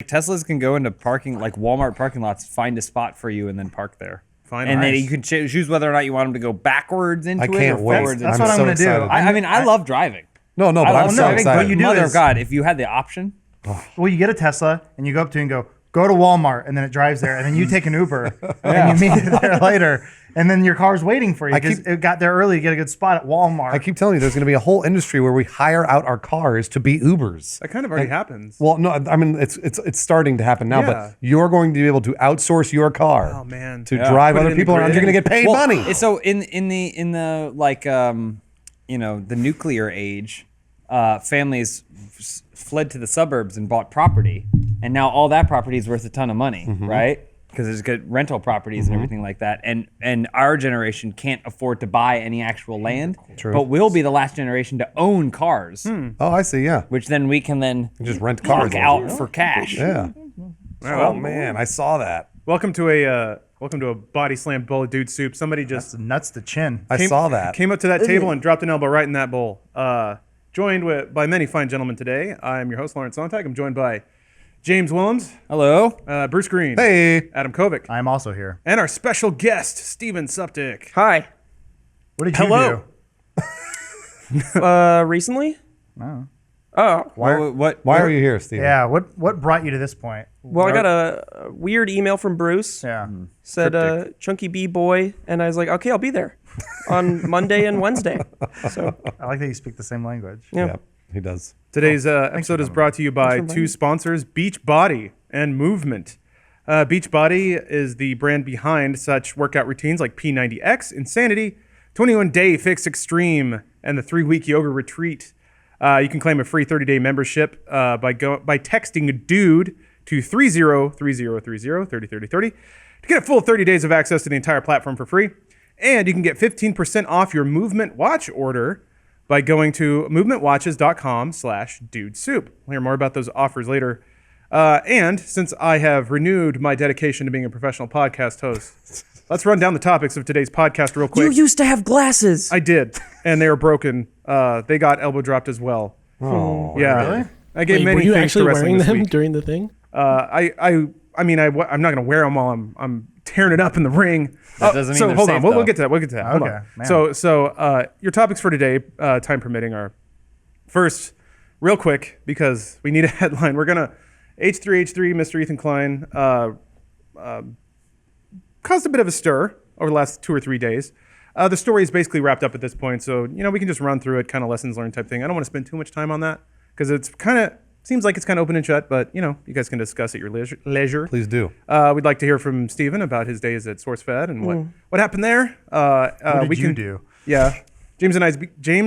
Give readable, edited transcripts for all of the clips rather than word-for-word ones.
Teslas can go into parking, like Walmart parking lots, find a spot for you, and then park there. Fine, and nice. then you can choose whether or not you want them to go backwards into it or forwards. That's what I'm going to do. I mean, I love driving. No, but I'm so driving, excited. but you do Mother of God, if you had the option. Well, you get a Tesla, and you go up to it and go to Walmart, and then it drives there, and then you take an Uber, and you meet it there later, and then your car's waiting for you because it got there early to get a good spot at Walmart. I keep telling you, there's going to be a whole industry where we hire out our cars to be Ubers. That kind of already happens. Well, no, I mean it's starting to happen now, Yeah. but you're going to be able to outsource your car. Oh man, to drive Put it other in the people around. grid. You're going to get paid money. So in the like the nuclear age, families fled to the suburbs and bought property, and now all that property is worth a ton of money, right? Because there's good rental properties and everything like that, and our generation can't afford to buy any actual land, but we'll be the last generation to own cars. Oh, I see. Yeah, which then we can then just rent cars out for cash. Yeah. Oh man, I saw that. Welcome to a body slam bowl of dude soup. Somebody just nuts to chin. I saw that. Came up to that table and dropped an elbow right in that bowl. Joined by many fine gentlemen today. I'm your host, Lawrence Sontag. I'm joined by James Willems. Hello. Bruce Green. Hey. Adam Kovic. I'm also here. And our special guest, Steven Suptic. Hi. What did you do? Recently? No. Oh. Why are you here, Steven? Yeah. What brought you to this point? Well, I got a weird email from Bruce. Yeah. Said Chunky B boy, and I was like, okay, I'll be there on Monday and Wednesday. So I like that you speak the same language. Yeah. He does. Today's episode is brought to you by two sponsors, Beachbody and Movement. Beachbody is the brand behind such workout routines like P90X, Insanity, 21-Day Fix Extreme, and the 3-week yoga retreat. You can claim a free 30-day membership by texting DUDE to 303030303030 to get a full 30 days of access to the entire platform for free. And you can get 15% off your Movement Watch order by going to movementwatches.com/dudesoup. We'll hear more about those offers later. And since I have renewed my dedication to being a professional podcast host, let's run down the topics of today's podcast real quick. You used to have glasses. I did, and they were broken. They got elbow dropped as well. Oh, yeah. Really? I gave Wait, many were you things actually to wrestling wearing this them week. during the thing? I'm not going to wear them while I'm tearing it up in the ring. That doesn't mean so they're hold safe, on. We'll though. get to that. Hold Okay, on. man. So your topics for today, time permitting, are first, real quick, because we need a headline. We're gonna H3H3, Mr. Ethan Klein, caused a bit of a stir over the last 2 or 3 days. The story is basically wrapped up at this point, so we can just run through it, kind of lessons learned type thing. I don't want to spend too much time on that because it's kind of seems like it's kind of open and shut, but you guys can discuss at your leisure. Please do. We'd like to hear from Steven about his days at SourceFed and what happened there. What did you do? Yeah, James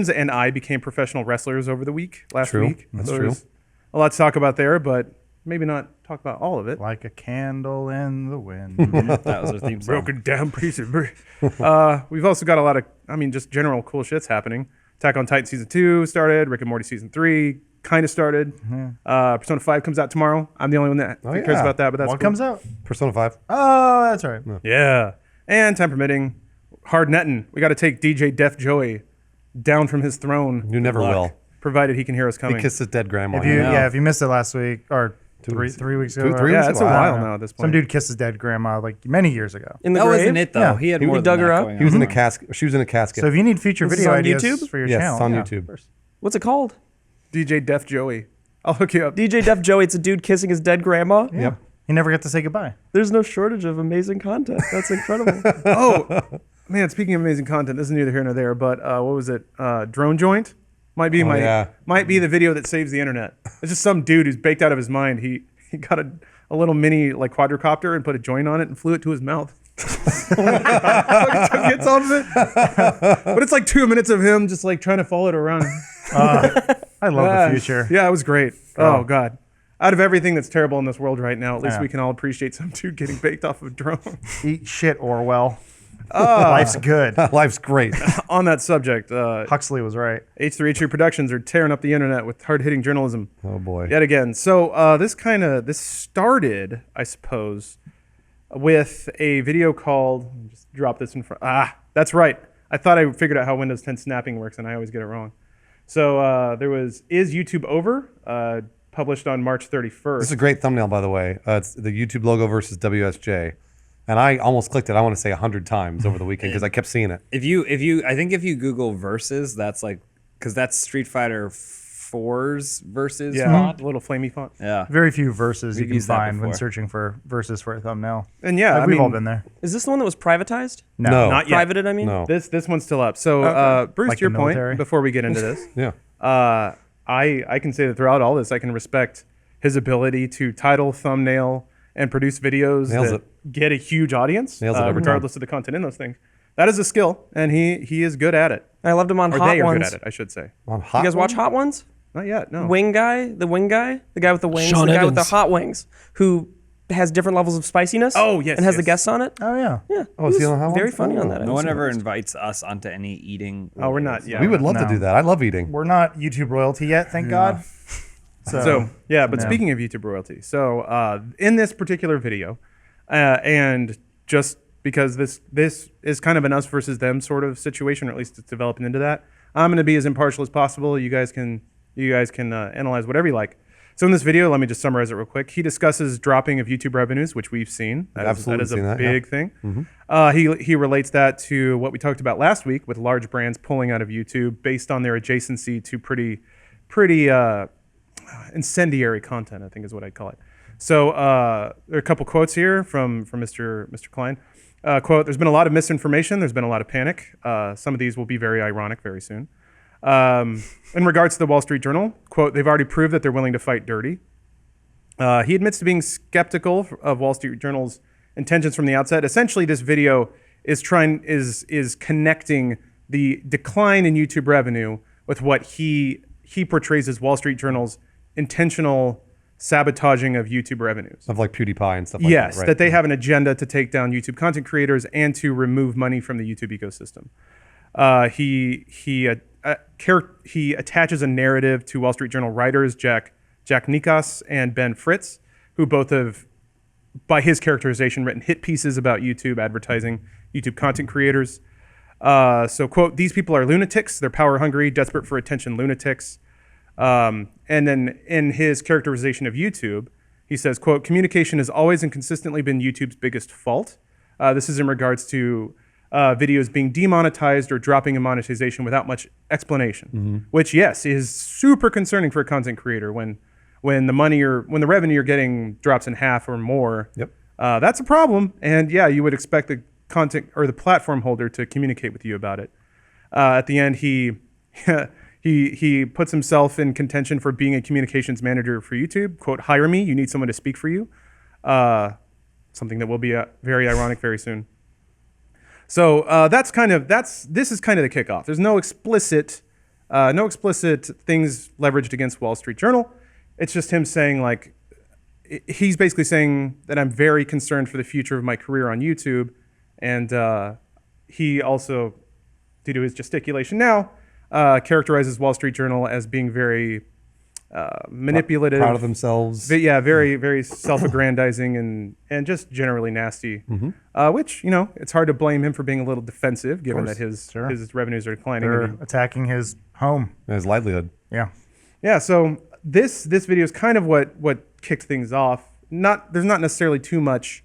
and I became professional wrestlers over the week last week. That's So true. there's a lot to talk about there, but maybe not talk about all of it. Like a candle in the wind. That was our theme song. Broken down piece of brick. We've also got a lot of, just general cool shit's happening. Attack on Titan Season 2 started. Rick and Morty Season 3 kind of started. Persona 5 comes out tomorrow. I'm the only one that cares about that, but that's What cool. comes out? Persona 5. Oh, that's right. Yeah. And time permitting, Hard Nettin. We got to take DJ Def Joey down from his throne. You never will. Provided he can hear us coming. He kissed his dead grandma. If you missed it last week or three weeks ago. Three Yeah, weeks it's ago? a I while don't know. now at this point. Some dude kissed his dead grandma like many years ago. In the That grave? wasn't it though. Yeah. He had We more dug than her that up? going He was on. in a casket. She was in a casket. So if you need feature This is video on ideas YouTube? for your Yes, channel, it's on yeah. YouTube. What's it called? DJ Def Joey. I'll hook you up. DJ Def Joey. It's a dude kissing his dead grandma. Yeah. Yep. He never got to say goodbye. There's no shortage of amazing content. That's incredible. Oh, man, speaking of amazing content, this is neither here nor there, but what was it? Drone Joint? Might be might be the video that saves the internet. It's just some dude who's baked out of his mind. He got a little mini quadricopter and put a joint on it and flew it to his mouth. Gets off of it. But it's like 2 minutes of him just like trying to follow it around. I love the future. Yeah, it was great. Oh God. Out of everything that's terrible in this world right now, at least Yeah. we can all appreciate some dude getting baked off of a drone. Eat shit, Orwell. Life's good. Life's great. On that subject, Huxley was right. H3H3 Productions are tearing up the internet with hard-hitting journalism. Oh boy. Yet again. So this started, I suppose, with a video called, let me just drop this in front. That's right. I thought I figured out how Windows 10 snapping works, and I always get it wrong. So there was, is YouTube over? published on March 31st. This is a great thumbnail, by the way. It's the YouTube logo versus WSJ. And I almost clicked it, I want to say 100 times over the weekend because I kept seeing it. I think if you Google versus, that's like, because that's Street Fighter 4's versus font. A little flamey font. Yeah. Very few verses you can used that find when before. searching for verses for a thumbnail. And yeah, Like, I we've mean, all been there. Is this the one that was privatized? No. not yet. Privated, I mean? No. This one's still up. So, Bruce, Like to your the point, military? before we get into this, Yeah. I can say that throughout all this, I can respect his ability to title, thumbnail, and produce videos Nails that it. get a huge audience, Nails it every regardless of the content in those things. That is a skill, and he is good at it. I loved him on Or Hot they are Ones. good at it, I should say. On You guys watch Hot Ones? Not yet, no. The wing guy with the wings, Sean the guy with the Evans. hot wings, who has different levels of spiciness. Oh, yes, and has the yes. guests on it. Oh, yeah. Yeah, Oh, is he on Hot very Ones? funny on Oh. that. No one episode. ever invites us onto any eating. Oh, we're not. Yeah, We would love No. to do that. I love eating. We're not YouTube royalty yet, thank God. So yeah, but Yeah. speaking of YouTube royalty, so in this particular video, and just because this is kind of an us versus them sort of situation, or at least it's developing into that, I'm going to be as impartial as possible. You guys can analyze whatever you like. So in this video, let me just summarize it real quick. He discusses dropping of YouTube revenues, which we've seen. Absolutely that is seen a that, yeah. big thing. He relates that to what we talked about last week with large brands pulling out of YouTube based on their adjacency to pretty incendiary content, I think is what I'd call it. So there are a couple quotes here from Mr. Klein. Quote, "There's been a lot of misinformation. There's been a lot of panic. Some of these will be very ironic very soon. In regards to the Wall Street Journal, quote, they've already proved that they're willing to fight dirty. He admits to being skeptical of Wall Street Journal's intentions from the outset. Essentially, this video is connecting the decline in YouTube revenue with what he portrays as Wall Street Journal's intentional sabotaging of YouTube revenues. Of like PewDiePie and stuff like Yes, that. Right. that they have an agenda to take down YouTube content creators and to remove money from the YouTube ecosystem. He attaches a narrative to Wall Street Journal writers Jack Nikas and Ben Fritz, who both have, by his characterization, written hit pieces about YouTube advertising, YouTube content creators. So, quote, these people are lunatics. They're power hungry, desperate for attention lunatics. And then in his characterization of YouTube, he says, quote, communication has always and consistently been YouTube's biggest fault. This is in regards to videos being demonetized or dropping in monetization without much explanation, which, yes, is super concerning for a content creator when the revenue you're getting drops in half or more. Yep. That's a problem. And yeah, you would expect the content or the platform holder to communicate with you about it. At the end, he puts himself in contention for being a communications manager for YouTube. Quote, hire me, you need someone to speak for you. Something that will be very ironic very soon. So this is kind of the kickoff. There's no explicit things leveraged against Wall Street Journal. It's just him saying, like, he's basically saying that I'm very concerned for the future of my career on YouTube. And he also, due to his gesticulation now, characterizes Wall Street Journal as being very manipulative, Proud of themselves. very, very self-aggrandizing and just generally nasty. Which, it's hard to blame him for being a little defensive, given that his revenues are declining. They're attacking his home. His livelihood. Yeah. Yeah, so this video is kind of what kicked things off. There's not necessarily too much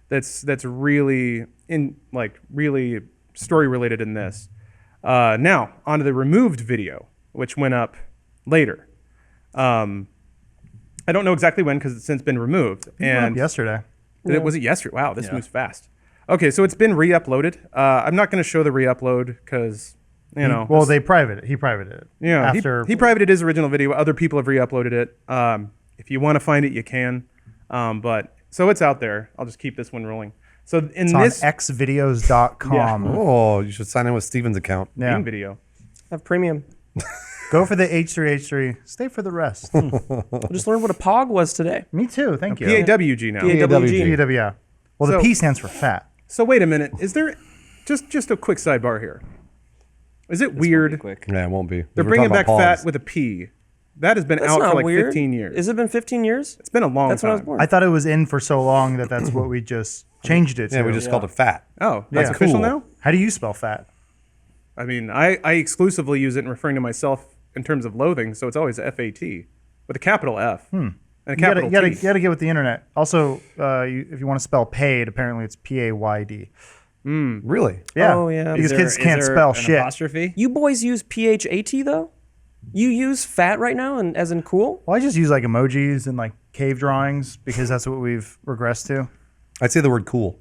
that's really really story related in this. Now onto the removed video, which went up later. I don't know exactly when because it's since been removed. And Yesterday. was it yesterday? Wow, this moves fast. Okay, so it's been re-uploaded. I'm not going to show the re-upload because Well, they privated it. He privated it. Yeah, After he privated his original video. Other people have re-uploaded it. If you want to find it, you can. But so it's out there. I'll just keep this one rolling. So in it's this on xvideos.com. Oh, you should sign in with Steven's account. Yeah. video, Have premium. Go for the H3H3. Stay for the rest. I just learned what a POG was today. Me too. Thank you. PAWG now. PAWG. PW, yeah. Well, So- the P stands for fat. So wait a minute. Is there just a quick sidebar here? Is it weird? Quick. Yeah, it won't be. They're bringing back fat with a P. That has been That's out not for like weird. 15 years. Has it been 15 years? It's been a long That's when I was time. born. I thought it was in for so long that's what we just changed it to. Yeah, we just called it fat. Oh, that's Yeah. official Cool. now? How do you spell fat? I mean, I exclusively use it in referring to myself in terms of loathing, so it's always FAT. with a capital F and a You capital gotta T. get with the internet. Also, if you want to spell paid, apparently it's PAYD. Really? Yeah. Oh, yeah. Because Is kids there- can't is there spell an shit. Apostrophe? You boys use PHAT though? You use fat right now, and as in cool? Well, I just use like emojis and like cave drawings because that's what we've regressed to. I'd say the word cool.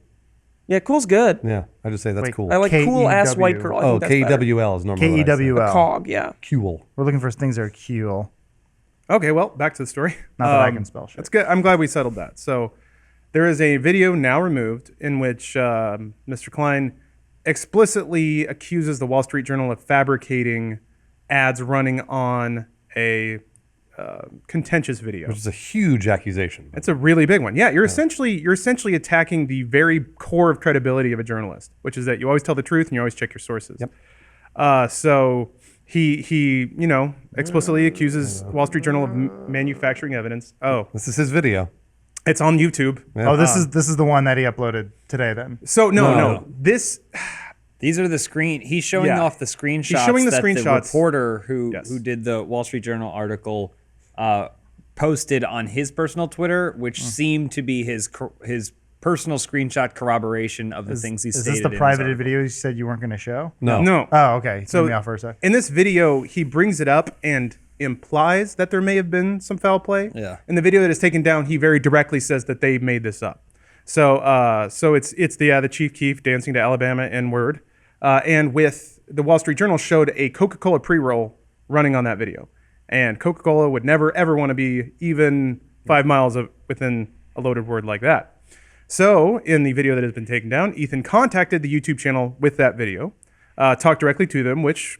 Yeah, cool's good. Yeah, I just say that's Wait, cool. I like cool ass white KEW. girl. I Oh, think that's better. KWL is normally what I say. KEWL. Cog, yeah. Cool. We're looking for things that are cool. Okay, well, back to the story. Not that I can spell shit. That's good. I'm glad we settled that. So there is a video now removed in which Mr. Klein explicitly accuses the Wall Street Journal of fabricating ads running on a contentious video. Which is a huge accusation. It's a really big one. Yeah, you're essentially attacking the very core of credibility of a journalist, which is that you always tell the truth and you always check your sources. Yep. So he explicitly accuses Wall Street Journal of manufacturing evidence. Oh, This is his video. it's on YouTube. Yeah. Oh, this is the one that he uploaded today then. So no, No. this These are the screen. He's showing Yeah. off the screenshots. He's showing the that screenshots. The reporter who Yes. did the Wall Street Journal article posted on his personal Twitter, which seemed to be his personal screenshot corroboration of the things he Is stated. this the in his private article. video you said you weren't going to show? No. no. Oh, okay. So Threw me off for a sec. in this video, he brings it up and implies that there may have been some foul play. Yeah. In the video that is taken down, he very directly says that they made this up. So it's the Chief Keef dancing to Alabama N-word, and with the Wall Street Journal showed a Coca-Cola pre-roll running on that video, and Coca-Cola would never ever want to be even 5 miles within a loaded word like that. So in the video that has been taken down, Ethan contacted the YouTube channel with that video, talked directly to them, which,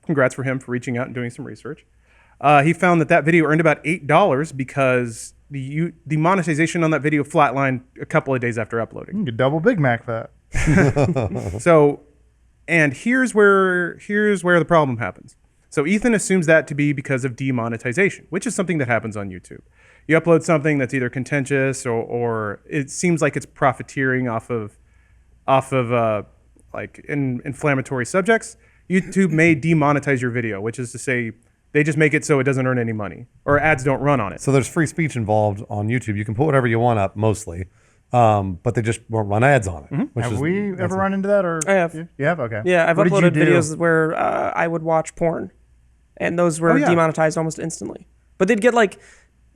congrats for him for reaching out and doing some research. He found that video earned about $8 because the monetization on that video flatlined a couple of days after uploading. You could double Big Mac that. So, and here's where the problem happens. So Ethan assumes that to be because of demonetization, which is something that happens on YouTube. You upload something that's either contentious or it seems like it's profiteering off of inflammatory subjects. YouTube may demonetize your video, which is to say they just make it so it doesn't earn any money or ads don't run on it. So there's free speech involved on YouTube. You can put whatever you want up mostly, but they just won't run ads on it. Which Have is, we that's ever run into that? Or I have. You have? Okay. Yeah, I've What did you uploaded do? videos where I would watch porn, and those were Oh, yeah. demonetized almost instantly. But they'd get like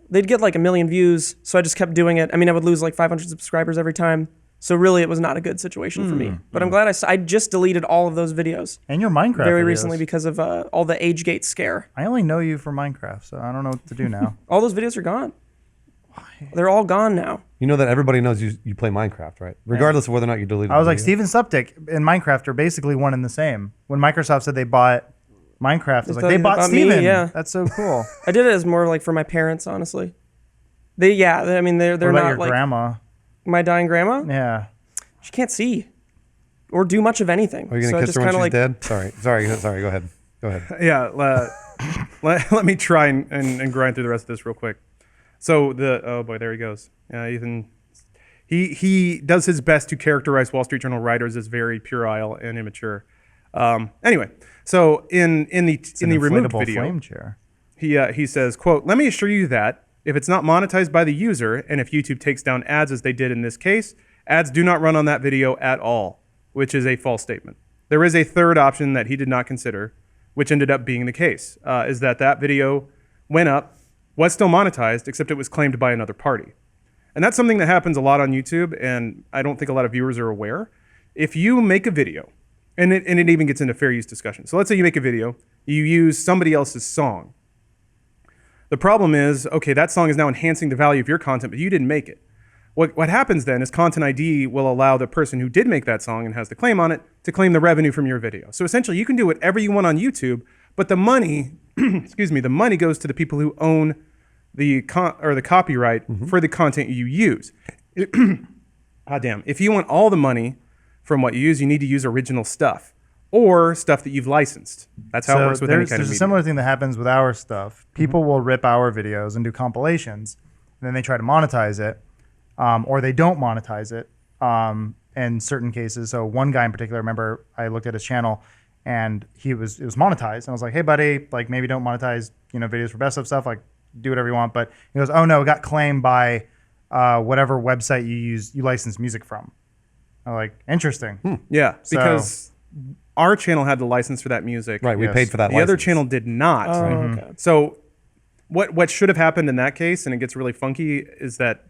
1 million views, so I just kept doing it. I mean, I would lose like 500 subscribers every time. So really, it was not a good situation for me. But I'm glad I just deleted all of those videos And your Minecraft very videos. recently because of all the age gate scare. I only know you for Minecraft, so I don't know what to do now. All those videos are gone. They're all gone now. You know that everybody knows you play Minecraft, right? Regardless of whether or not you deleted I was the like, video. Steven Suptic and Minecraft are basically one and the same. When Microsoft said they bought Minecraft, I was like, thought they they bought bought me, Steven. yeah. That's so cool. I did it as more like for my parents, honestly. They're what not about your like grandma? my dying grandma. Yeah. She can't see or do much of anything. Are you So going I to kiss just her when kinda she's dead? Sorry. Go ahead. Yeah, let me try and grind through the rest of this real quick. So oh boy, there he goes. Ethan, he does his best to characterize Wall Street Journal writers as very puerile and immature. Anyway, so in the removed inflatable video, flame chair. he says, quote, "Let me assure you that if it's not monetized by the user and if YouTube takes down ads as they did in this case, ads do not run on that video at all," which is a false statement. There is a third option that he did not consider, which ended up being the case, is that video went up, was still monetized, except it was claimed by another party. And that's something that happens a lot on YouTube, and I don't think a lot of viewers are aware. If you make a video, and it even gets into fair use discussion. So let's say you make a video, you use somebody else's song. The problem is, okay, that song is now enhancing the value of your content, but you didn't make it. What happens then is Content ID will allow the person who did make that song and has the claim on it to claim the revenue from your video. So essentially, you can do whatever you want on YouTube, but the money, the money goes to the people who own the copyright for the content you use. Damn. If you want all the money from what you use, you need to use original stuff or stuff that you've licensed. That's how it works with any kind of There's a media. similar thing that happens with our stuff. People will rip our videos and do compilations, and then they try to monetize it, or they don't monetize it in certain cases. So one guy in particular, I remember I looked at his channel, and it was monetized, and I was like, "Hey, buddy, like maybe don't monetize videos for best of stuff. Like do whatever you want. But he goes, oh no, it got claimed by whatever website you license music from. I'm like, interesting. Yeah, So- because our channel had the license for that music. Right, we Yes. paid for that The other license. channel did not. Oh, okay. So what should have happened in that case, and it gets really funky, is that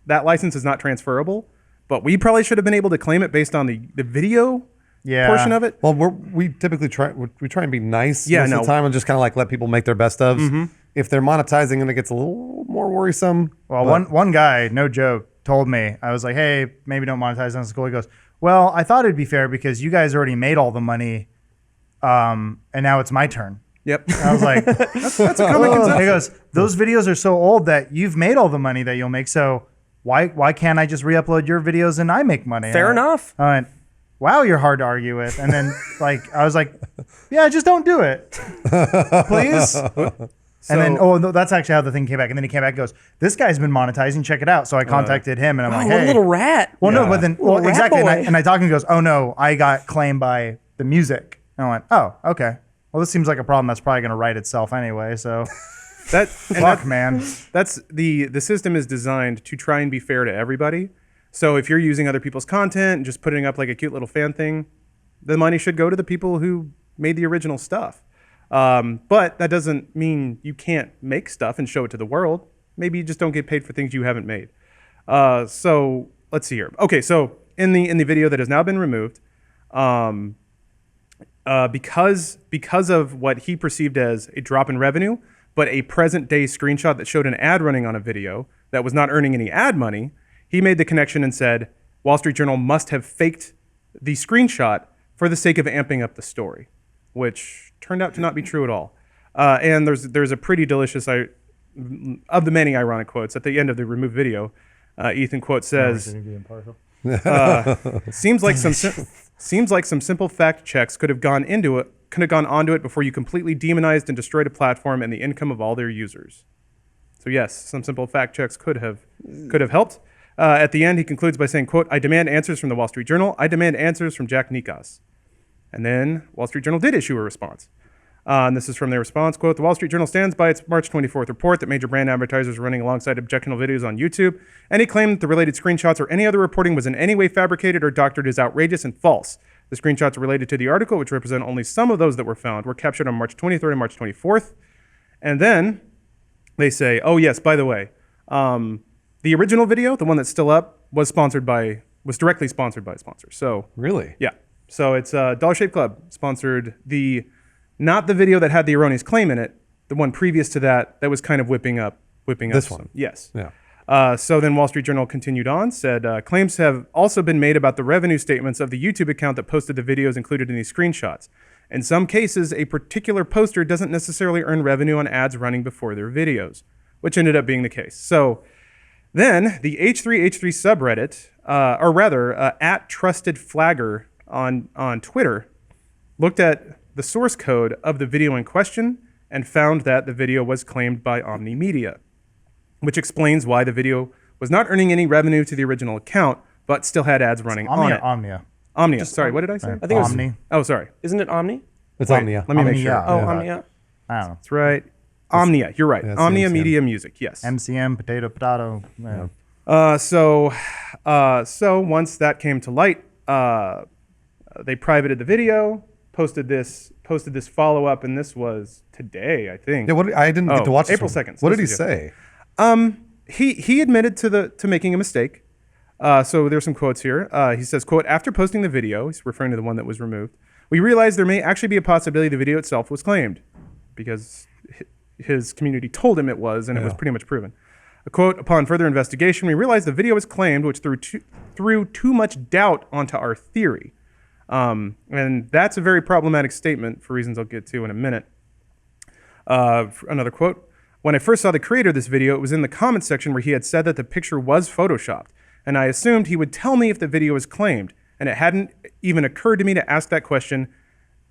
that license is not transferable, but we probably should have been able to claim it based on the video Yeah. portion of it. Well, we typically try and be nice Yeah, most of no. the time and just kind of like let people make their best ofs. If they're monetizing and it gets a little more worrisome. Well, but- one guy, no joke, told me, I was like, hey, maybe don't monetize on school. He goes, well, I thought it'd be fair because you guys already made all the money, and now it's my turn. Yep. I was like, That's a common he conception. goes, those videos are so old that you've made all the money that you'll make. So why can't I just re-upload your videos and I make money? Fair And enough. I went, wow, you're hard to argue with. And then I was like, yeah, just don't do it, please. And then, So- no, that's actually how the thing came back. And then he came back and goes, this guy's been monetizing, check it out. So I contacted him and I'm like, Oh, hey. a little rat. Well, no, Yeah. but then, Little well, rat exactly. boy. And I talked to him, he goes, oh no, I got claimed by the music. And I went, oh, okay. Well, this seems like a problem that's probably going to right itself anyway. So fuck, man. That's the system is designed to try and be fair to everybody. So if you're using other people's content and just putting up like a cute little fan thing, the money should go to the people who made the original stuff. But that doesn't mean you can't make stuff and show it to the world. Maybe you just don't get paid for things you haven't made. So let's see here. Okay, so in the video that has now been removed, because of what he perceived as a drop in revenue, but a present day screenshot that showed an ad running on a video that was not earning any ad money, he made the connection and said Wall Street Journal must have faked the screenshot for the sake of amping up the story, which turned out to not be true at all. And there's a pretty delicious, of the many ironic quotes at the end of the removed video. Ethan quote says, "Seems like some simple fact checks could have gone onto it before you completely demonized and destroyed a platform and the income of all their users." So yes, some simple fact checks could have helped. At the end, he concludes by saying, quote, "I demand answers from the Wall Street Journal. I demand answers from Jack Nikas." And then Wall Street Journal did issue a response. And this is from their response, quote, "The Wall Street Journal stands by its March 24th report that major brand advertisers are running alongside objectionable videos on YouTube. Any claim that the related screenshots or any other reporting was in any way fabricated or doctored is outrageous and false. The screenshots related to the article, which represent only some of those that were found, were captured on March 23rd and March 24th. And then they say, oh yes, by the way, the original video, the one that's still up, was directly sponsored by a sponsor. So Really? yeah. So it's Dollar Shave Club sponsored not the video that had the erroneous claim in it, the one previous to that was kind of whipping up This one. Yes. Yeah. So then Wall Street Journal continued on, said, claims have also been made about the revenue statements of the YouTube account that posted the videos included in these screenshots. In some cases, a particular poster doesn't necessarily earn revenue on ads running before their videos, which ended up being the case. So then the H3H3 subreddit, or rather, at Trusted Flagger on Twitter, looked at the source code of the video in question and found that the video was claimed by Omni Media, which explains why the video was not earning any revenue to the original account, but still had ads running on Omnia, it. Omnia. Omnia. Sorry, what did I say? I think it was. Omni. Oh, sorry. Isn't it Omni? It's Wait, Omnia. Let me make Omnia. sure. Oh, Yeah. Omnia. I don't know. That's right. Omnia. You're right. Yeah, it's Omnia MCM. Media Music. Yes. MCM, potato. Yeah. So once that came to light, they privated the video, posted this follow up, and this was today, I think. Yeah, I didn't get to watch this April one. 2nd. What did he Supposed to say? He admitted to making a mistake. So there's some quotes here. He says, quote, "After posting the video," he's referring to the one that was removed, "we realized there may actually be a possibility the video itself was claimed," because his community told him it was, and it was pretty much proven. A quote, "Upon further investigation, we realized the video was claimed, which threw too much doubt onto our theory." And that's a very problematic statement for reasons I'll get to in a minute. Another quote, "When I first saw the creator of this video, it was in the comments section where he had said that the picture was photoshopped, and I assumed he would tell me if the video was claimed, and it hadn't even occurred to me to ask that question,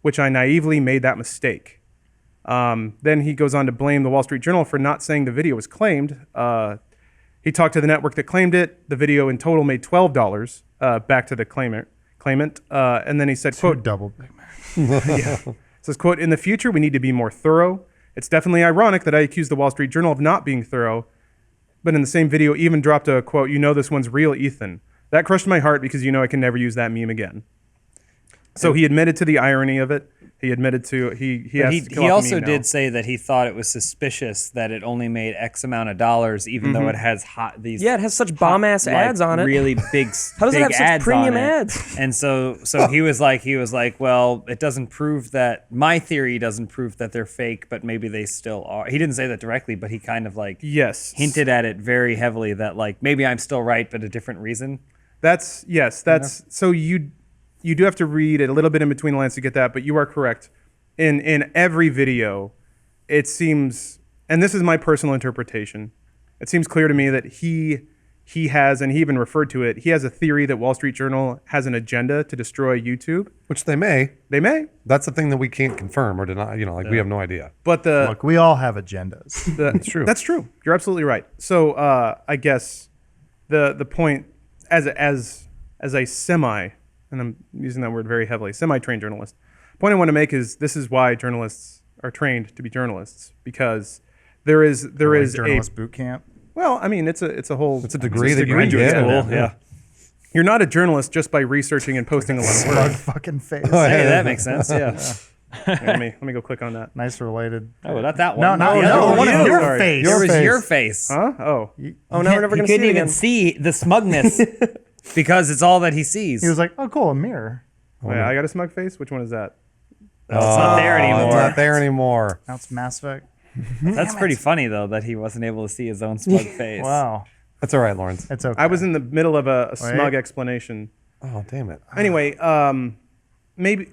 which I naively made that mistake." Then he goes on to blame the Wall Street Journal for not saying the video was claimed. He talked to the network that claimed it. The video in total made $12 back to the claimant. And then he said, quote, Double Big Mac. says, quote, "In the future, we need to be more thorough. It's definitely ironic that I accused the Wall Street Journal of not being thorough, but in the same video even dropped a quote, "You know this one's real, Ethan." That crushed my heart because I can never use that meme again. So he admitted to the irony of it. He admitted to he also did say that he thought it was suspicious that it only made X amount of dollars, even though it has it has such bomb ass ads on it. Really big. How does it have such premium ads? And so he was like, well, it doesn't prove that my theory doesn't prove that they're fake, but maybe they still are. He didn't say that directly, but he kind of hinted at it very heavily that maybe I'm still right, but a different reason. So you do have to read it a little bit in between the lines to get that, but you are correct. In every video, it seems, and this is my personal interpretation, it seems clear to me that he has, and he even referred to it, he has a theory that Wall Street Journal has an agenda to destroy YouTube. Which they may. They may. That's the thing that we can't confirm or deny. We have no idea. But look, we all have agendas. That's true. That's true. You're absolutely right. So I guess the point as a semi, and I'm using that word very heavily, semi-trained journalist. The point I want to make is this is why journalists are trained to be journalists, because there is journalist boot camp. Well, I mean, it's a degree that you get. Yeah. You're not a journalist just by researching and posting a lot of Smug words. fucking face. Hey, that makes sense. Yeah. Here, let me go click on that. Nice related. Oh, not that one. No, one. your Sorry. face. Yours was your face. Huh? Oh. Oh, now we're never You going to see couldn't it even again. see the smugness because it's all that he sees. He was like, oh, cool, a mirror. Wait, I got a smug face? Which one is that? It's not there anymore. It's not there anymore. Now it's Mass Effect. That's pretty funny though that he wasn't able to see his own smug face. Wow. That's all right, Lawrence. It's okay. I was in the middle of a smug explanation. Oh, damn it. Anyway, maybe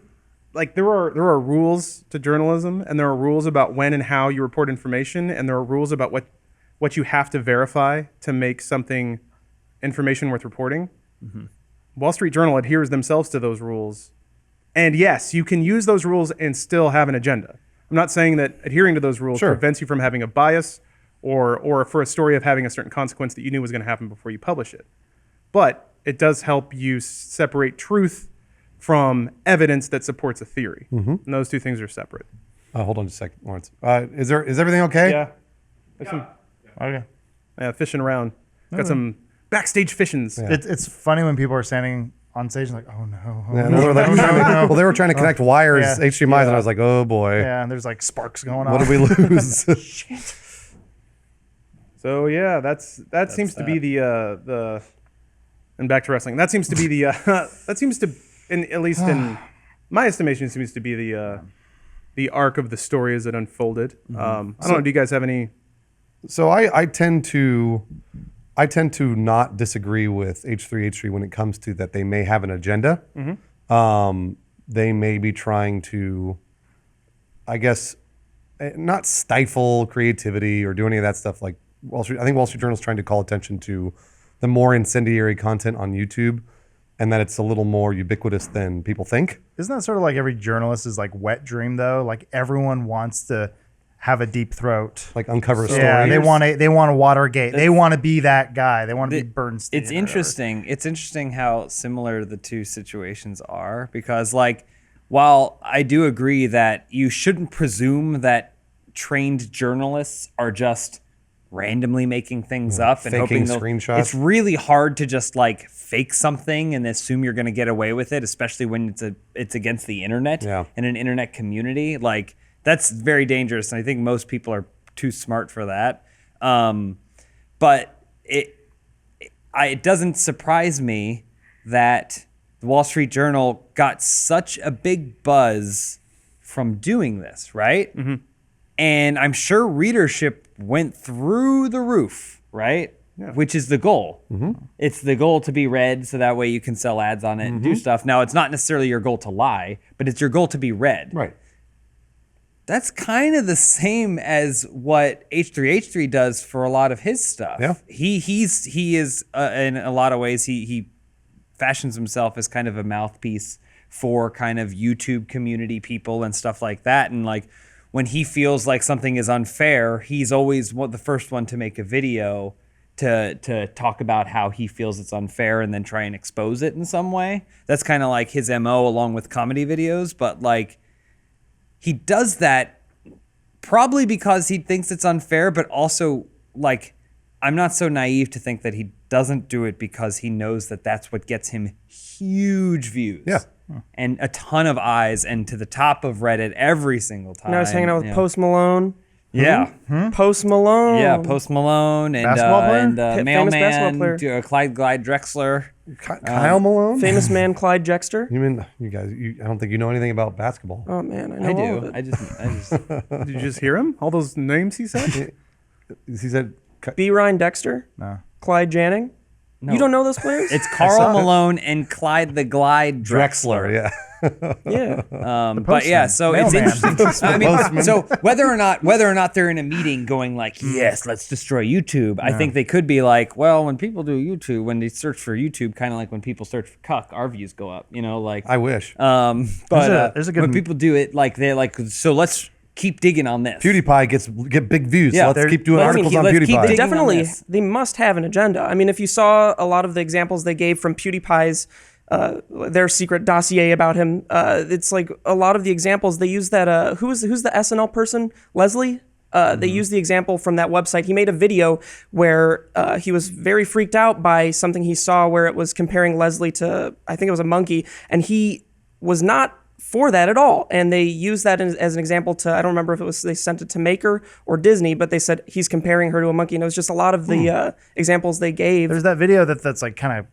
there are rules to journalism, and there are rules about when and how you report information, and there are rules about what you have to verify to make something information worth reporting. Mm-hmm. Wall Street Journal adheres themselves to those rules. And yes, you can use those rules and still have an agenda. I'm not saying that adhering to those rules prevents you from having a bias or for a story of having a certain consequence that you knew was going to happen before you publish it. But it does help you separate truth from evidence that supports a theory. Mm-hmm. And those two things are separate. Hold on just a second, Lawrence. Is everything okay? Yeah. There's some okay. fishing around. Got some backstage fishings. Yeah. It's funny when people are standing on stage and like, oh no. Yeah, no, well, they were trying to connect wires, HDMIs, and I was like, oh boy. Yeah, and there's like sparks going on. What did we lose? Shit. So yeah, that seems to be the and back to wrestling. That seems to be the that seems to at least in my estimation seems to be the arc of the story as it unfolded. I don't know. Do you guys have any? So I tend to not disagree with H3H3 when it comes to that they may have an agenda. Mm-hmm. They may be trying to, I guess, not stifle creativity or do any of that stuff. Like Wall Street, I think Wall Street Journal is trying to call attention to the more incendiary content on YouTube, and that it's a little more ubiquitous than people think. Isn't that sort of like every journalist's like wet dream though? Like everyone wants to have a deep throat, like uncover a story. Yeah, they want a Watergate. They want to be that guy. They want to be Bernstein. It's interesting. It's interesting how similar the two situations are, because while I do agree that you shouldn't presume that trained journalists are just randomly making things up and faking hoping screenshots. It's really hard to just fake something and assume you're going to get away with it, especially when it's against the internet and an internet community. That's very dangerous, and I think most people are too smart for that. But it doesn't surprise me that the Wall Street Journal got such a big buzz from doing this, right? Mm-hmm. And I'm sure readership went through the roof, right? Yeah. Which is the goal. Mm-hmm. It's the goal to be read, so that way you can sell ads on it and do stuff. Now, it's not necessarily your goal to lie, but it's your goal to be read. Right. That's kind of the same as what H3H3 does for a lot of his stuff. Yeah. He is in a lot of ways he fashions himself as kind of a mouthpiece for kind of YouTube community people and stuff like that. And when he feels like something is unfair, he's always the first one to make a video to talk about how he feels it's unfair and then try and expose it in some way. That's kind of like his MO along with comedy videos, but he does that Probably because he thinks it's unfair, but also like I'm not so naive to think that he doesn't do it because he knows that that's what gets him huge views. Yeah. And a ton of eyes and to the top of Reddit every single time. Now I was hanging out with Post Malone. Yeah. Post Malone. Yeah, Post Malone and Basketball player? Famous basketball Mailman, player. Clyde Drexler. Kyle Malone? Famous man Clyde Jexter. You mean you guys? I don't think you know anything about basketball. Oh man, I know I all of do. it. I just Did you just hear him? All those names he said? He said, B. Ryan Dexter. No. Clyde Janning. You don't know those players? it's Carl Malone and Clyde the Glide Drexler. Drexler. Yeah. Yeah. But yeah, so it's Mailman. interesting. I mean, so whether or not they're in a meeting going like, yes, let's destroy YouTube. I think they could be like, well, when people do YouTube, when they search for YouTube, kind of like when people search for cuck, our views go up. You know, like I wish. but there's a good when people do it, like they're like, so let's keep digging on this. PewDiePie get big views. Yeah, So let's keep doing well, I mean, articles on let's keep PewDiePie. They digging on definitely, this. they must have an agenda. I mean, if you saw a lot of the examples they gave from PewDiePie's, their secret dossier about him, it's like a lot of the examples they use that, who's the SNL person? Leslie? They used the example from that website. He made a video where he was very freaked out by something he saw where it was comparing Leslie to, I think it was a monkey, and he was not for that at all. And they used that as an example to, I don't remember if it was they sent it to Maker or Disney, but they said he's comparing her to a monkey. And it was just a lot of the examples they gave. There's that video that's like kind of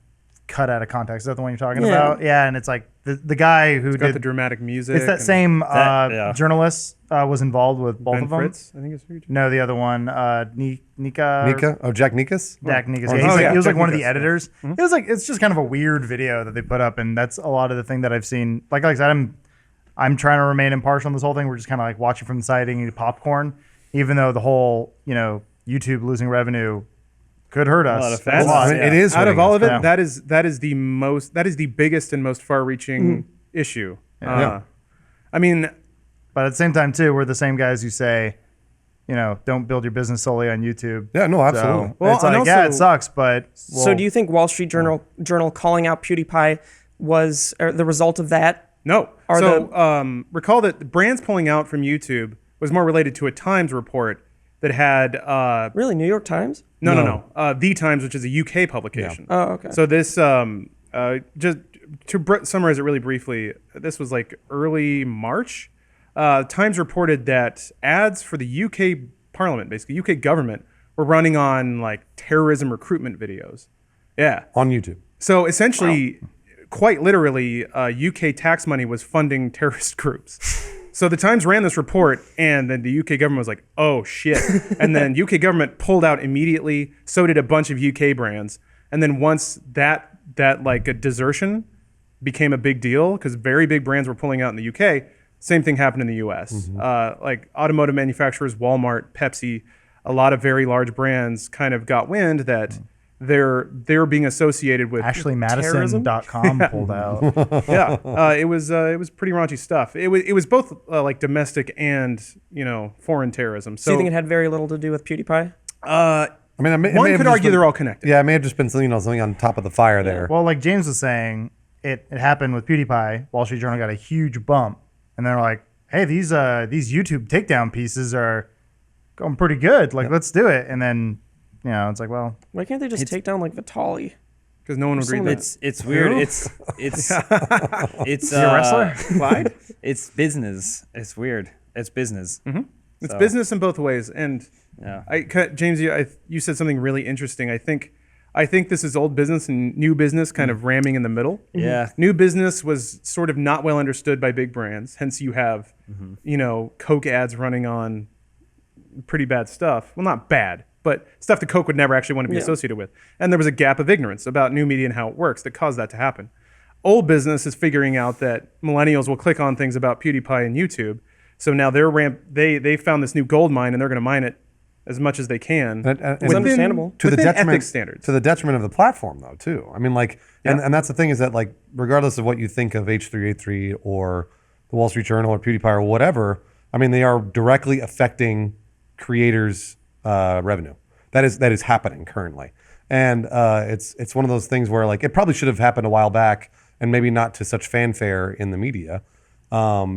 cut out of context. Is that the one you're talking Yeah. about? Yeah, and it's like the guy who Got did the dramatic music. it's that and same yeah. journalist was involved with both Ben of them. Fritz, I think it's who you're talking No, the other one, Nika. Nika? Oh, Jack Nikas? Jack Nikas. Oh, Yeah, oh, he was Jack like one of the Nikas, yeah. editors. It was like it's just kind of a weird video that they put up, and that's a lot of the thing that I've seen. Like I said, I'm trying to remain impartial on this whole thing. We're just kind of like watching from the side, eating popcorn, even though the whole YouTube losing revenue could hurt us. lot of a fans. lot. I mean, it is Out of hurting all us. of it, Yeah. that is the biggest and most far-reaching issue. Yeah. I mean, But at the same time, too, we're the same guys who say, don't build your business solely on YouTube. Yeah, no, absolutely. So Well, it's like, and yeah, it also- sucks, but So do you think Wall Street Journal calling out PewDiePie was the result of that? no. Are So recall that the brands pulling out from YouTube was more related to a Times report that had Really, New York Times? no. The Times, which is a UK publication. Oh, okay. So this, just to summarize it really briefly, this was like early March. Times reported that ads for the UK Parliament, basically UK government, were running on like terrorism recruitment videos. Yeah. On YouTube. So essentially, quite literally, UK tax money was funding terrorist groups. So the Times ran this report, and then the UK government was like, "Oh shit!" And then UK government pulled out immediately. So did a bunch of UK brands. And then once that like a desertion became a big deal, because very big brands were pulling out in the UK, same thing happened in the US. Like automotive manufacturers, Walmart, Pepsi, a lot of very large brands kind of got wind that they're being associated with AshleyMadison.com pulled out. it was pretty raunchy stuff. It was both like domestic and foreign terrorism. So So you think it had very little to do with PewDiePie? I mean, it one may have could just argue been- they're all connected. Yeah, it may have just been something on top of the fire there. Well, like James was saying, it happened with PewDiePie. Wall Street Journal got a huge bump, and they're like, "Hey, these YouTube takedown pieces are going pretty good. Like, let's do it." And then, it's like, well, Why can't they just take down like Vitali? Because no one would read that. It's weird. It's it's you a wrestler? Clyde? It's business. It's weird. It's business. It's So- business in both ways. And Yeah. James, you said something really interesting. I think this is old business and new business kind of ramming in the middle. Yeah. New business was sort of not well understood by big brands. Hence, you have, Coke ads running on pretty bad stuff. Well, not bad, but stuff that Coke would never actually want to be associated with. And there was a gap of ignorance about new media and how it works that caused that to happen. Old business is figuring out that millennials will click on things about PewDiePie and YouTube. So now they found this new gold mine, and they're going to mine it as much as they can. And It's understandable. to the within detriment ethics standards. to the detriment of the platform, though, too. I mean, like, and that's the thing is that, like, regardless of what you think of H3H3 or the Wall Street Journal or PewDiePie or whatever, I mean, they are directly affecting creators' revenue. That is happening currently, and it's one of those things where, like, it probably should have happened a while back, and maybe not to such fanfare in the media.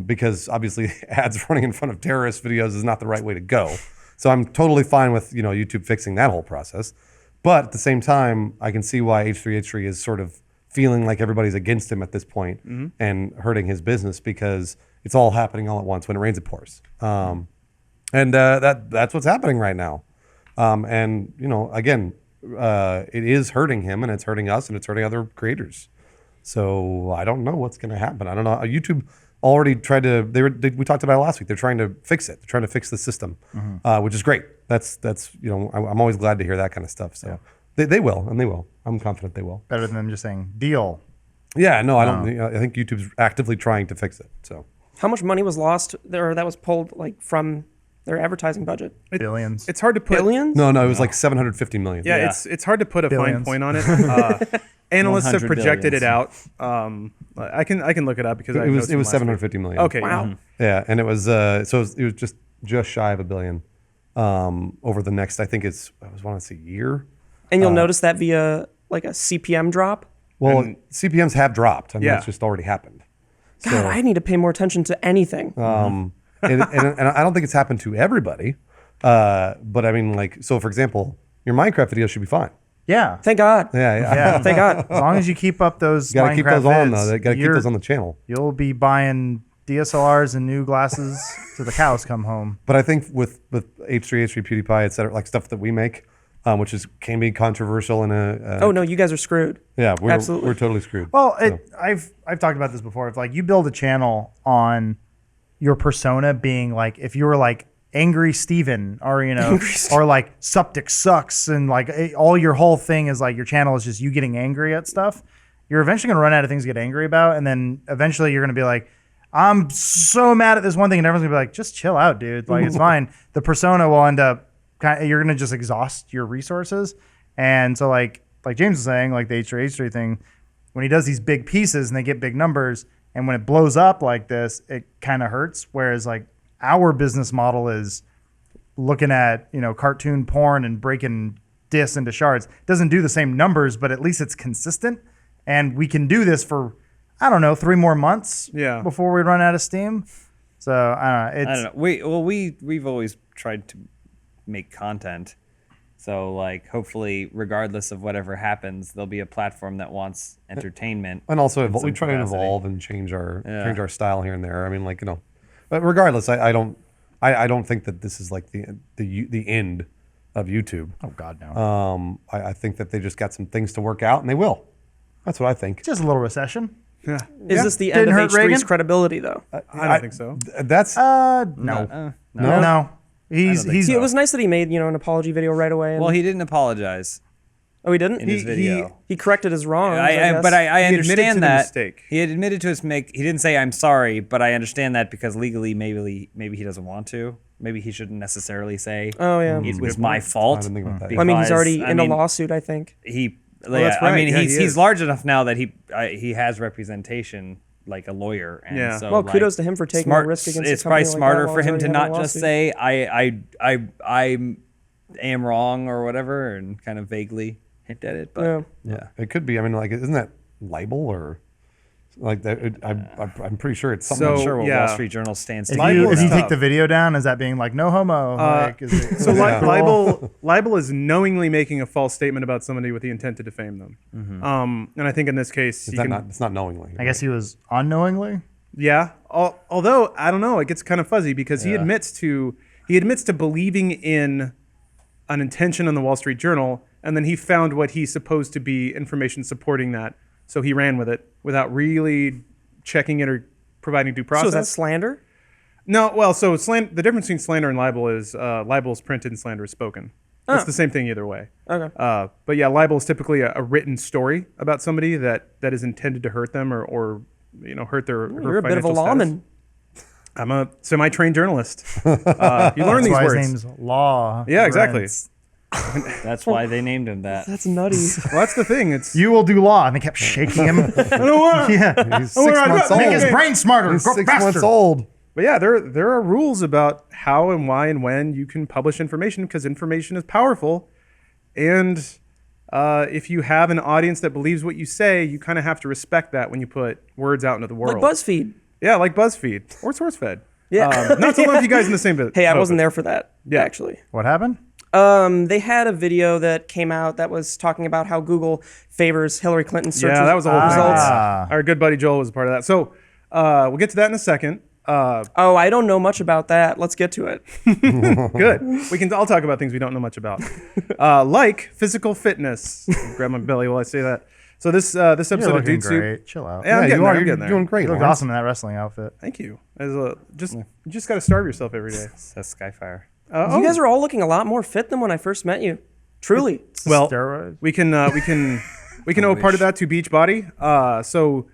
because obviously ads running in front of terrorist videos is not the right way to go. So I'm totally fine with YouTube fixing that whole process. But at the same time, I can see why H3H3 is sort of feeling like everybody's against him at this point and hurting his business because it's all happening all at once. When it rains, it pours. And that's what's happening right now. And again, it is hurting him, and it's hurting us, and it's hurting other creators. So I don't know what's going to happen. I don't know. YouTube already tried to. We talked about it last week. They're trying to fix it. They're trying to fix the system, which is great. That's I'm always glad to hear that kind of stuff. So they will, and they will. I'm confident they will. Better than them just saying deal. Yeah, no, I don't. I think YouTube's actively trying to fix it. So How much money was lost there that was pulled from their advertising budget? Billions. It's hard to put. Billions? no, it was like 750 million. Yeah, it's hard to put a fine Billions. point on it. Analysts have 100 projected it out. billions. I can look it up because it was 750 million. Okay. Wow. Yeah, and it was it was just shy of $1 billion over the next. I think I want to say year. And you'll notice that via like a CPM drop. Well, CPMs have dropped. I mean, Yeah. that's just already happened. God, I need to pay more attention to anything. And I don't think it's happened to everybody. But I mean, so for example, your Minecraft video should be fine. Yeah. Thank God. Yeah. Yeah. Thank God. As long as you keep up those Got to keep Minecraft those on vids, though. They got to keep those on the channel. You'll be buying DSLRs and new glasses till the cows come home. But I think with H3H3, PewDiePie, et cetera, like stuff that we make, which can be controversial in a. Oh no, you guys are screwed. Yeah, Absolutely. we're totally screwed. Well, I've talked about this before. If you build a channel on your persona being like, if you were like angry Steven or or like Suptic sucks and all your whole thing is like your channel is just you getting angry at stuff, you're eventually gonna run out of things to get angry about, and then eventually you're gonna be like, I'm so mad at this one thing, and everyone's gonna be like, just chill out, dude. Like it's fine. The persona will end up you're gonna just exhaust your resources, and so like James was saying, like the H3H3 thing, when he does these big pieces and they get big numbers, and when it blows up like this, it kind of hurts. Whereas like our business model is looking at cartoon porn and breaking discs into shards. It doesn't do the same numbers, but at least it's consistent, and we can do this for 3 more months before we run out of steam. So I don't know. We've always tried to make content. So hopefully, regardless of whatever happens, there'll be a platform that wants entertainment. And also, we some try to capacity. evolve and change our style here and there. I mean, but regardless, I don't think that this is like the end of YouTube. Oh God, no. I think that they just got some things to work out, and they will. That's what I think. Just a little recession. Yeah. Is this the end Didn't of hurt H3's Reagan? credibility though? I don't think so. That's No. No. He's See, it was nice that he made an apology video right away. And, Well, he didn't apologize oh, he didn't. in his video. He corrected his wrongs. But I He admitted to understand the that mistake. he admitted to his mistake. He didn't say I'm sorry, but I understand that because legally, maybe he doesn't want to. Maybe he shouldn't necessarily say. Oh, yeah. it was my fault. I didn't think about that. I mean, he's because, already in a mean, lawsuit, I think. He. that's I right. mean, Yeah, he he's is. large enough now that he has representation like a lawyer. And Yeah. so, Well, kudos to him for taking a risk against a It's probably company like smarter that while for he's him to already not having a just lawsuit. say I am wrong or whatever and kind of vaguely hint at it. But yeah. it could be. I mean, isn't that libel or like that? I'm pretty sure it's something. I'm So, not sure what yeah. Wall Street Journal stands if to. Libel you is take tough. the video down, is that being like no homo? So libel is knowingly making a false statement about somebody with the intent to defame them. And I think in this case, it's not knowingly. I guess he was unknowingly. yeah. Although I don't know, it gets kind of fuzzy because he admits to believing in an intention on the Wall Street Journal, and then he found what he supposed to be information supporting that, so he ran with it without really checking it or providing due process. So is that slander? No, well, so the difference between slander and libel is libel is printed and slander is spoken. It's the same thing either way. Okay. But yeah, libel is typically a written story about somebody that is intended to hurt them or hurt their You're a bit of a financial lawman. status. I'm a semi-trained journalist. You learn That's these why words. his name's Law. Yeah, exactly. Rents. That's why they named him that. That's nutty. Well, that's the thing. It's You will do law, and they kept shaking him. I don't want. Yeah, He's 6 months old. make his brain smarter. He's Go 6 faster. months old. But yeah, there are rules about how and why and when you can publish information because information is powerful, and if you have an audience that believes what you say, you kind of have to respect that when you put words out into the world. Like BuzzFeed. Yeah, like BuzzFeed or SourceFed. Yeah. Not to lump you guys in the same bit. Hey, I wasn't there for that. Yeah. Actually. What happened? They had a video that came out that was talking about how Google favors Hillary Clinton search Yeah, that was a whole results. Our good buddy Joel was a part of that. So we'll get to that in a second. Oh, I don't know much about that. Let's get to it. Good. We can all talk about things we don't know much about, like physical fitness. Grab my belly while I say that. So this You're episode of looking Dude Soup. great. Chill out. Yeah, I'm Yeah, getting you there, are. I'm You're getting there. doing great. You look Lawrence. awesome in that wrestling outfit. Thank you. You just got to starve yourself every day. Says Skyfire. You guys are all looking a lot more fit than when I first met you. Truly. Well, Steroids. we can owe part of that to Beachbody. So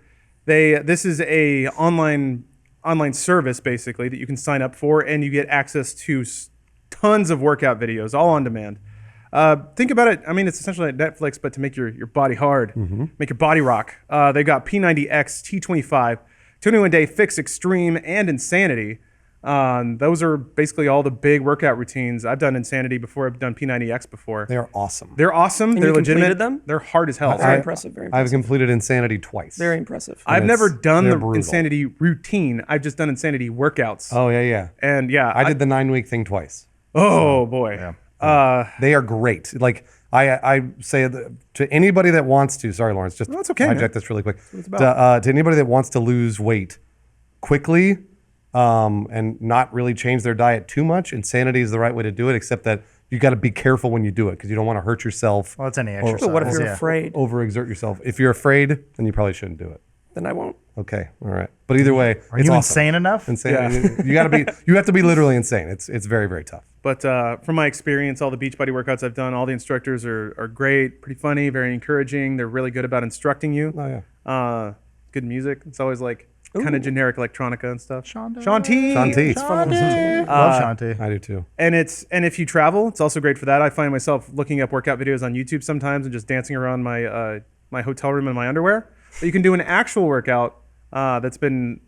this is a online service basically that you can sign up for, and you get access to tons of workout videos, all on demand. Think about it. I mean, it's essentially like Netflix, but to make your body hard, make your body rock. They got P90X, T25, 21-day Fix Extreme, and Insanity. Those are basically all the big workout routines. I've done Insanity before. I've done P90X before. They are awesome. They're awesome. They're you legitimate. completed them? They're hard as hell. Very impressive. Very I've impressive. completed Insanity twice. Very impressive. I've And never it's- done they're the brutal. Insanity routine. I've just done Insanity workouts. Oh yeah. And yeah, I did the 9-week thing twice. Oh boy. They are great. Like I say to anybody that wants to. Sorry, Lawrence. Just it's okay, man. hijack this really quick. To anybody that wants to lose weight quickly and not really change their diet too much, Insanity is the right way to do it. Except that you got to be careful when you do it because you don't want to hurt yourself. Well, it's any exercise. But what if you're yeah. afraid? Overexert yourself. If you're afraid, then you probably shouldn't do it. Then I won't. Okay, all right. But either way, Are it's you awesome. insane enough? Insane. Yeah. You have to be literally insane. It's very, very tough. But from my experience, all the Beachbody workouts I've done, all the instructors are great, pretty funny, very encouraging. They're really good about instructing you. Oh yeah. Good music. It's always like kind of generic electronica and stuff. Shanti. Shanti. Shanti. Love Shanti. I do too. And if you travel, it's also great for that. I find myself looking up workout videos on YouTube sometimes and just dancing around my my hotel room in my underwear. But you can do an actual workout that's been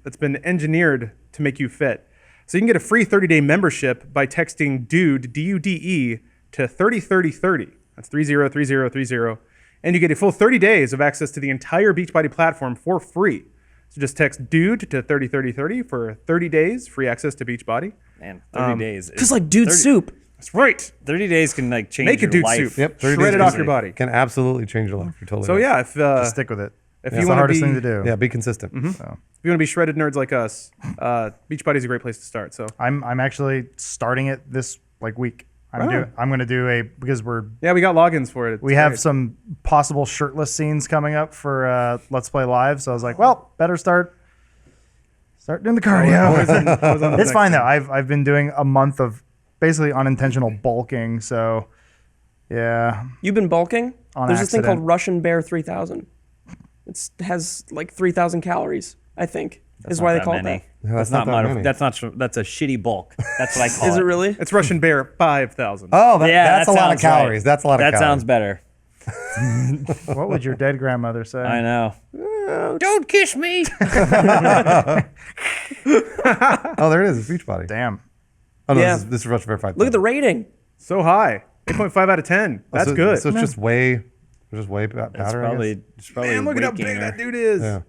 engineered to make you fit. So you can get a free 30-day membership by texting DUDE, D-U-D-E, to 303030. That's 303030. And you get a full 30 days of access to the entire Beachbody platform for free. So just text DUDE to 303030 for 30 days, free access to Beachbody. Man, 30 days. Just like Dude 30 Soup. That's right. 30 days can like change Make a your dude life. soup. Yep. 30 Shred days it off your body. Can absolutely change your life. You're totally So right. yeah, if Just stick with it. if It's you the want hardest to thing be to do. Yeah, be consistent. So if you want to be shredded nerds like us, Beachbody's a great place to start. So I'm actually starting it this week. I'm going to do because yeah, we got logins for it. It's we have great. some possible shirtless scenes coming up for Let's Play Live. So I was like, well, better start doing the cardio. It's fine though. I've been doing a month of basically unintentional bulking. So yeah, You've been bulking? On There's this thing accident. called Russian Bear 3000. It has like 3,000 calories, I think, is why they call it that. That's not not that many. That's not. That's a shitty bulk. That's what I call it. Is it really? It's Russian Bear 5,000. Oh, Yeah, that's that a lot of sounds right. calories. That's a lot of That calories. sounds better. What would your dead grandmother say? I know. Don't kiss me. Oh, there it is. It's Beachbody. Damn. Oh, no, Yeah. this is Russian Bear 5. Look at the rating. So high. 8.5 out of 10. That's good. So it's just way powder. It's I probably. guess. It's probably Man, look at how weight big gainer. that dude is. Yeah.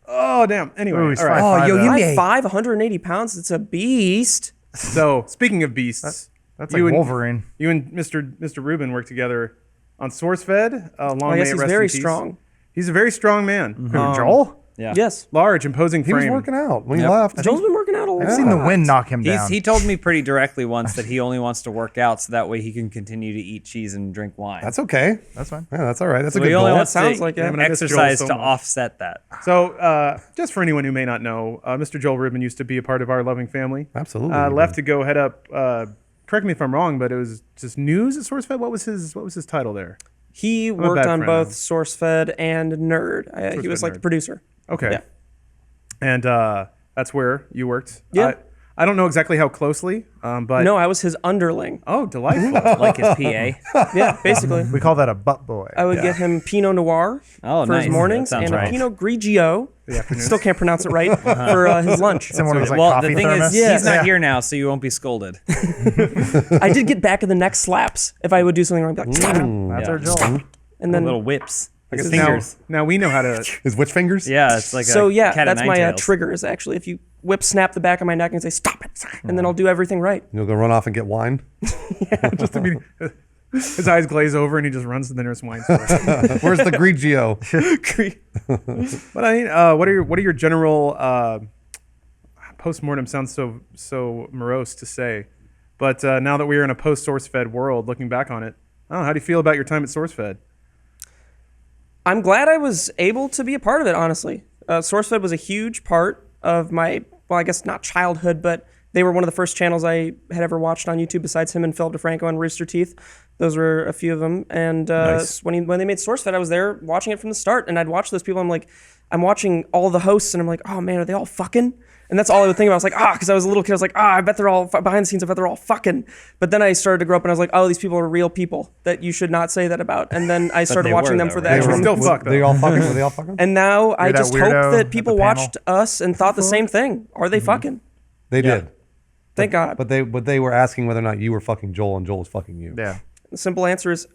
Oh, damn. Anyway, Ooh, he's all right. 5'5" yo, though. you- 5'5", 180 pounds. It's a beast. So speaking of beasts, That's you like and- Wolverine. you and Mr. Rubin work together on SourceFed. Long I may guess it he's rest very in peace. strong. He's a very strong man. Who, Joel? Yeah. Yes. Large, imposing He was frame. working out when he Yep. left. Joel's been working out a lot. I've seen the wind knock him down. He told me pretty directly once that he only wants to work out so that way he can continue to eat cheese and drink wine. That's okay. That's fine. Yeah, that's all right. That's so a good he only goal. wants Sounds to like it. I mean, I miss Joel exercise so to much. offset that. So, just for anyone who may not know, Mr. Joel Rubin used to be a part of our loving family. Absolutely. Left to go head up. Correct me if I'm wrong, but it was just news at SourceFed. What was his title there? He a worked bad on friend both of SourceFed and Nerd. He was SourceFed like the Nerd. producer. Okay. Yeah. And that's where you worked. Yeah. I don't know exactly how closely, but No, I was his underling. Oh, delightful. Like his PA. Yeah, basically. We call that a butt boy. I would get him Pinot Noir Oh, for nice. his mornings That sounds and right. a Pinot Grigio. afternoons. Still can't pronounce it right for his lunch. It's in one of those like Well, coffee the thing thermos. is, he's Yeah. not here now, so you won't be scolded. I did get back of the neck slaps if I would do something wrong. Like, That's Yeah. our Joel. and then Little whips. His Now, fingers. now we know how to. His which fingers? Yeah, it's like So a yeah, cat of that's nine my tails. trigger is actually if you whip snap the back of my neck and say stop it, and then I'll do everything right. You'll go run off and get wine. Just immediately, his eyes glaze over and he just runs to the nearest wine store. Where's the Grigio? But I mean, what are your general postmortem? Sounds so morose to say, but now that we are in a post SourceFed world, looking back on it, I don't know, how do you feel about your time at SourceFed? I'm glad I was able to be a part of it, honestly. SourceFed was a huge part of my, well, I guess not childhood, but they were one of the first channels I had ever watched on YouTube besides him and Philip DeFranco and Rooster Teeth. Those were a few of them. And Nice. when they made SourceFed, I was there watching it from the start. And I'd watch those people. I'm watching all the hosts and I'm like, oh man, are they all fucking? And that's all I would think about. I was like, because I was a little kid. I was like, I bet they're all behind the scenes. I bet they're all fucking. But then I started to grow up and I was like, oh, these people are real people that you should not say that about. And then I started they watching were, them though, for the right? They were actual. still fucked, They though. all fucking? Were they all fucking? And now I that just hope weirdo that at people the panel? watched us and thought the same thing. Are they fucking? They did. Thank God. But they were asking whether or not you were fucking Joel and Joel was fucking you. Yeah. The simple answer is,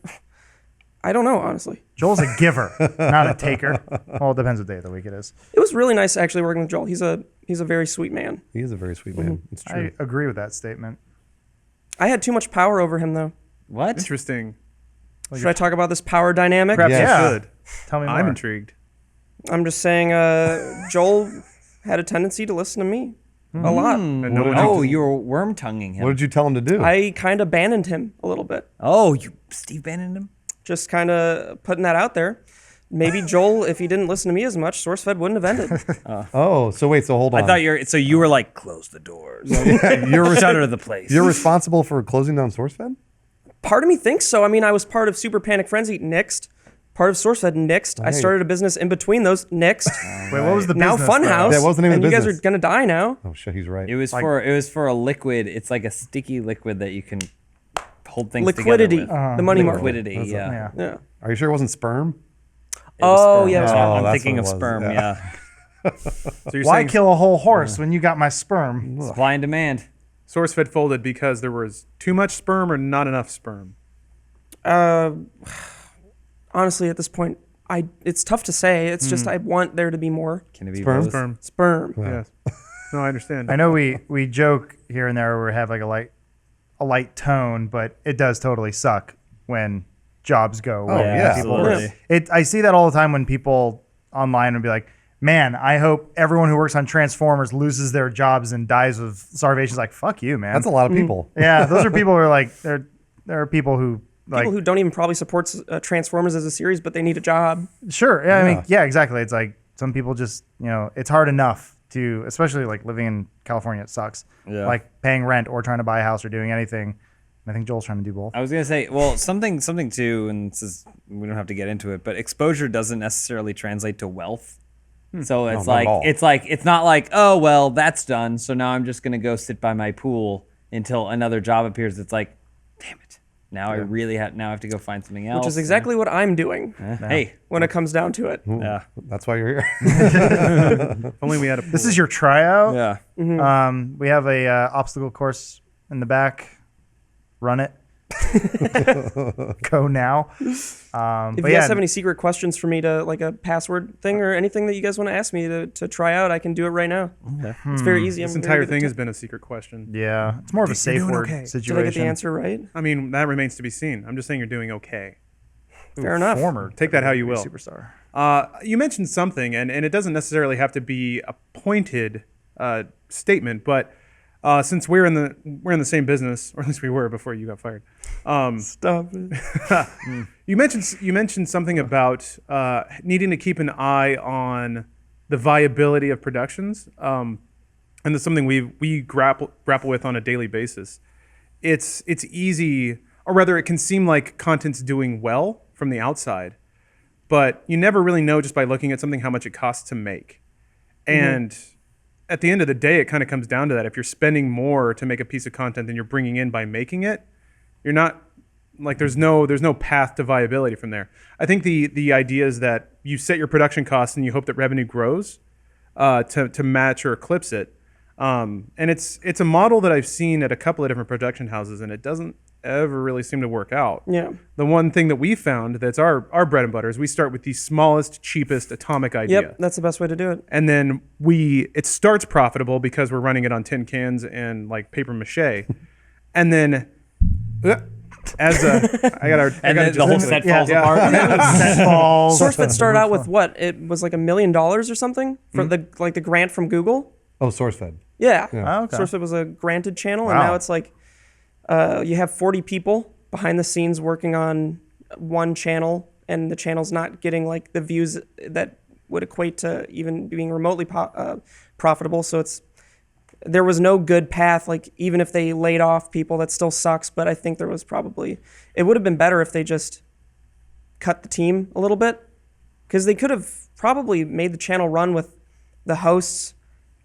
I don't know, honestly. Joel's a giver, not a taker. Well, it depends what day of the week it is. It was really nice actually working with Joel. He's a very sweet man. He is a very sweet man. It's true. I agree with that statement. I had too much power over him though. What? Interesting. Should I talk about this power dynamic? Perhaps Yeah. you should. Tell me more. I'm intrigued. I'm just saying, Joel had a tendency to listen to me a lot. And no one Oh, you were worm tonguing him. What did you tell him to do? I kind of abandoned him a little bit. Oh, you Steve banned him? Just kind of putting that out there. Maybe Joel, if he didn't listen to me as much, SourceFed wouldn't have ended. Oh, so wait, so hold on. I thought you were like close the doors. you're Shutter the place. you're responsible for closing down SourceFed? Part of me thinks so. I mean, I was part of Super Panic Frenzy, nixed. Part of SourceFed, nixed. I started a business in between those, nixed. Wait, what was the Now business? Funhouse. Yeah, what was the name of and the you guys business? are gonna die now. Oh shit, he's right. It was for a liquid. It's like a sticky liquid that you can hold things Liquidity, together with. the money market. Liquidity, That's yeah. Yeah. Yeah. Are you sure it wasn't sperm? It was Oh, sperm. yeah, it was Oh, I'm that's thinking what of it was, sperm. yeah. Yeah. So you're Why saying kill a whole horse when you got my sperm? Supply and demand. SourceFed folded because there was too much sperm or not enough sperm? Honestly, at this point, it's tough to say. It's just I want there to be more Can it be Sperm? both? Sperm. sperm. Yes. No, I understand. I know we joke here and there where we have like a light tone, but it does totally suck when jobs go. when yeah, people- absolutely. I see that all the time when people online would be like, "Man, I hope everyone who works on Transformers loses their jobs and dies of starvation." It's like, fuck you, man. That's a lot of people. Yeah, those are people who are like, there are people who like, People who don't even probably support Transformers as a series, but they need a job. sure, yeah, I Yeah. mean, yeah, exactly. It's like some people just, it's hard enough to, especially like living in California, it sucks. Yeah. Like paying rent or trying to buy a house or doing anything. I think Joel's trying to do both. I was gonna say, well, something too, and this is we don't have to get into it, but exposure doesn't necessarily translate to wealth. So it's not at all. it's not like, oh well, that's done. So now I'm just gonna go sit by my pool until another job appears. It's like, damn it, now I have to go find something else. Which is exactly what I'm doing Hey, when it comes down to it. yeah, That's why you're here. If only we had a pool. This is your tryout. yeah. We have a obstacle course in the back. Run it. Go now. If But you yeah, guys have any secret questions for me to like a password thing or anything that you guys want to ask me to try out, I can do it right now. It's very easy. This I'm very entire good at thing tech. has been a secret question. yeah, it's more of a safe doing word okay. situation. Did I get the answer right? I mean, that remains to be seen. I'm just saying you're doing okay. Fair enough. Former Take that how you will. superstar. You mentioned something, and it doesn't necessarily have to be a pointed statement, but since we're in the same business, or at least we were before you got fired. Stop it. You mentioned something about needing to keep an eye on the viability of productions, and that's something we grapple with on a daily basis. It's easy, or rather, it can seem like content's doing well from the outside, but you never really know just by looking at something how much it costs to make. And at the end of the day, it kind of comes down to that. If you're spending more to make a piece of content than you're bringing in by making it, you're not like there's no path to viability from there. I think the idea is that you set your production costs and you hope that revenue grows to match or eclipse it. And it's a model that I've seen at a couple of different production houses, and it doesn't ever really seem to work out. Yeah. The one thing that we found that's our bread and butter is we start with the smallest, cheapest atomic idea. Yep, that's the best way to do it. And then it starts profitable because we're running it on tin cans and like paper mache. And then I gotta the whole set falls apart. Set balls. SourceFed started out with what? It was like $1 million or something for the grant from Google. Oh, SourceFed. Yeah. Oh, okay. SourceFed was a granted channel, and Wow. now it's like you have 40 people behind the scenes working on one channel, and the channel's not getting like the views that would equate to even being remotely profitable. So there was no good path. Like even if they laid off people, that still sucks. But I think it would have been better if they just cut the team a little bit, because they could have probably made the channel run with the hosts,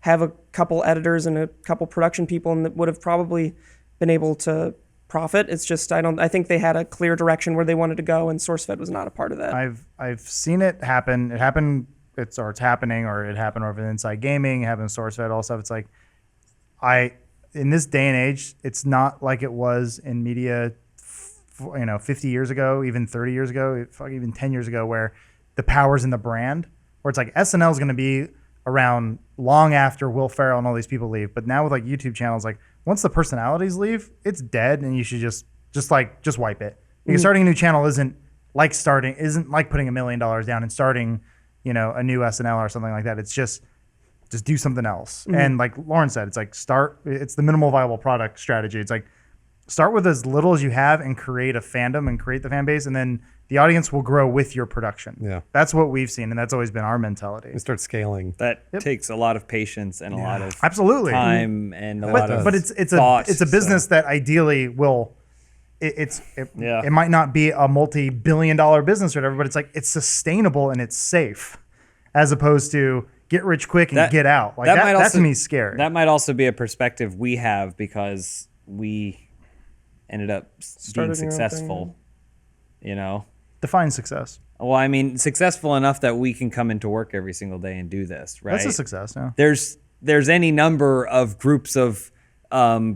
have a couple editors and a couple production people, and that would have probably been able to profit. It's just I think they had a clear direction where they wanted to go, and SourceFed was not a part of that. I've seen it happen. It happened. It's happening, or it happened over Inside Gaming. It happened with SourceFed. All stuff. It's like in this day and age, it's not like it was in media, 50 years ago, even 30 years ago, even 10 years ago, where the power's in the brand. Where it's like SNL is going to be around long after Will Ferrell and all these people leave. But now with like YouTube channels, like once the personalities leave, it's dead, and you should just wipe it. Because starting a new channel isn't like putting $1 million down and starting, a new SNL or something like that. It's just do something else. And like Lauren said, it's like it's the minimal viable product strategy. It's like start with as little as you have and create a fandom and create the fan base, and then the audience will grow with your production. Yeah. That's what we've seen, and that's always been our mentality. And start scaling. That takes a lot of patience and a lot of Absolutely. time and a lot of But it's thought, a business that ideally will it might not be a multi-billion-dollar business or whatever, but it's sustainable and it's safe, as opposed to get rich quick and get out. Like that to me is scary. That might also be a perspective we have because we ended up being successful, Define success. Well, I mean, successful enough that we can come into work every single day and do this, right? That's a success, yeah. There's any number of groups of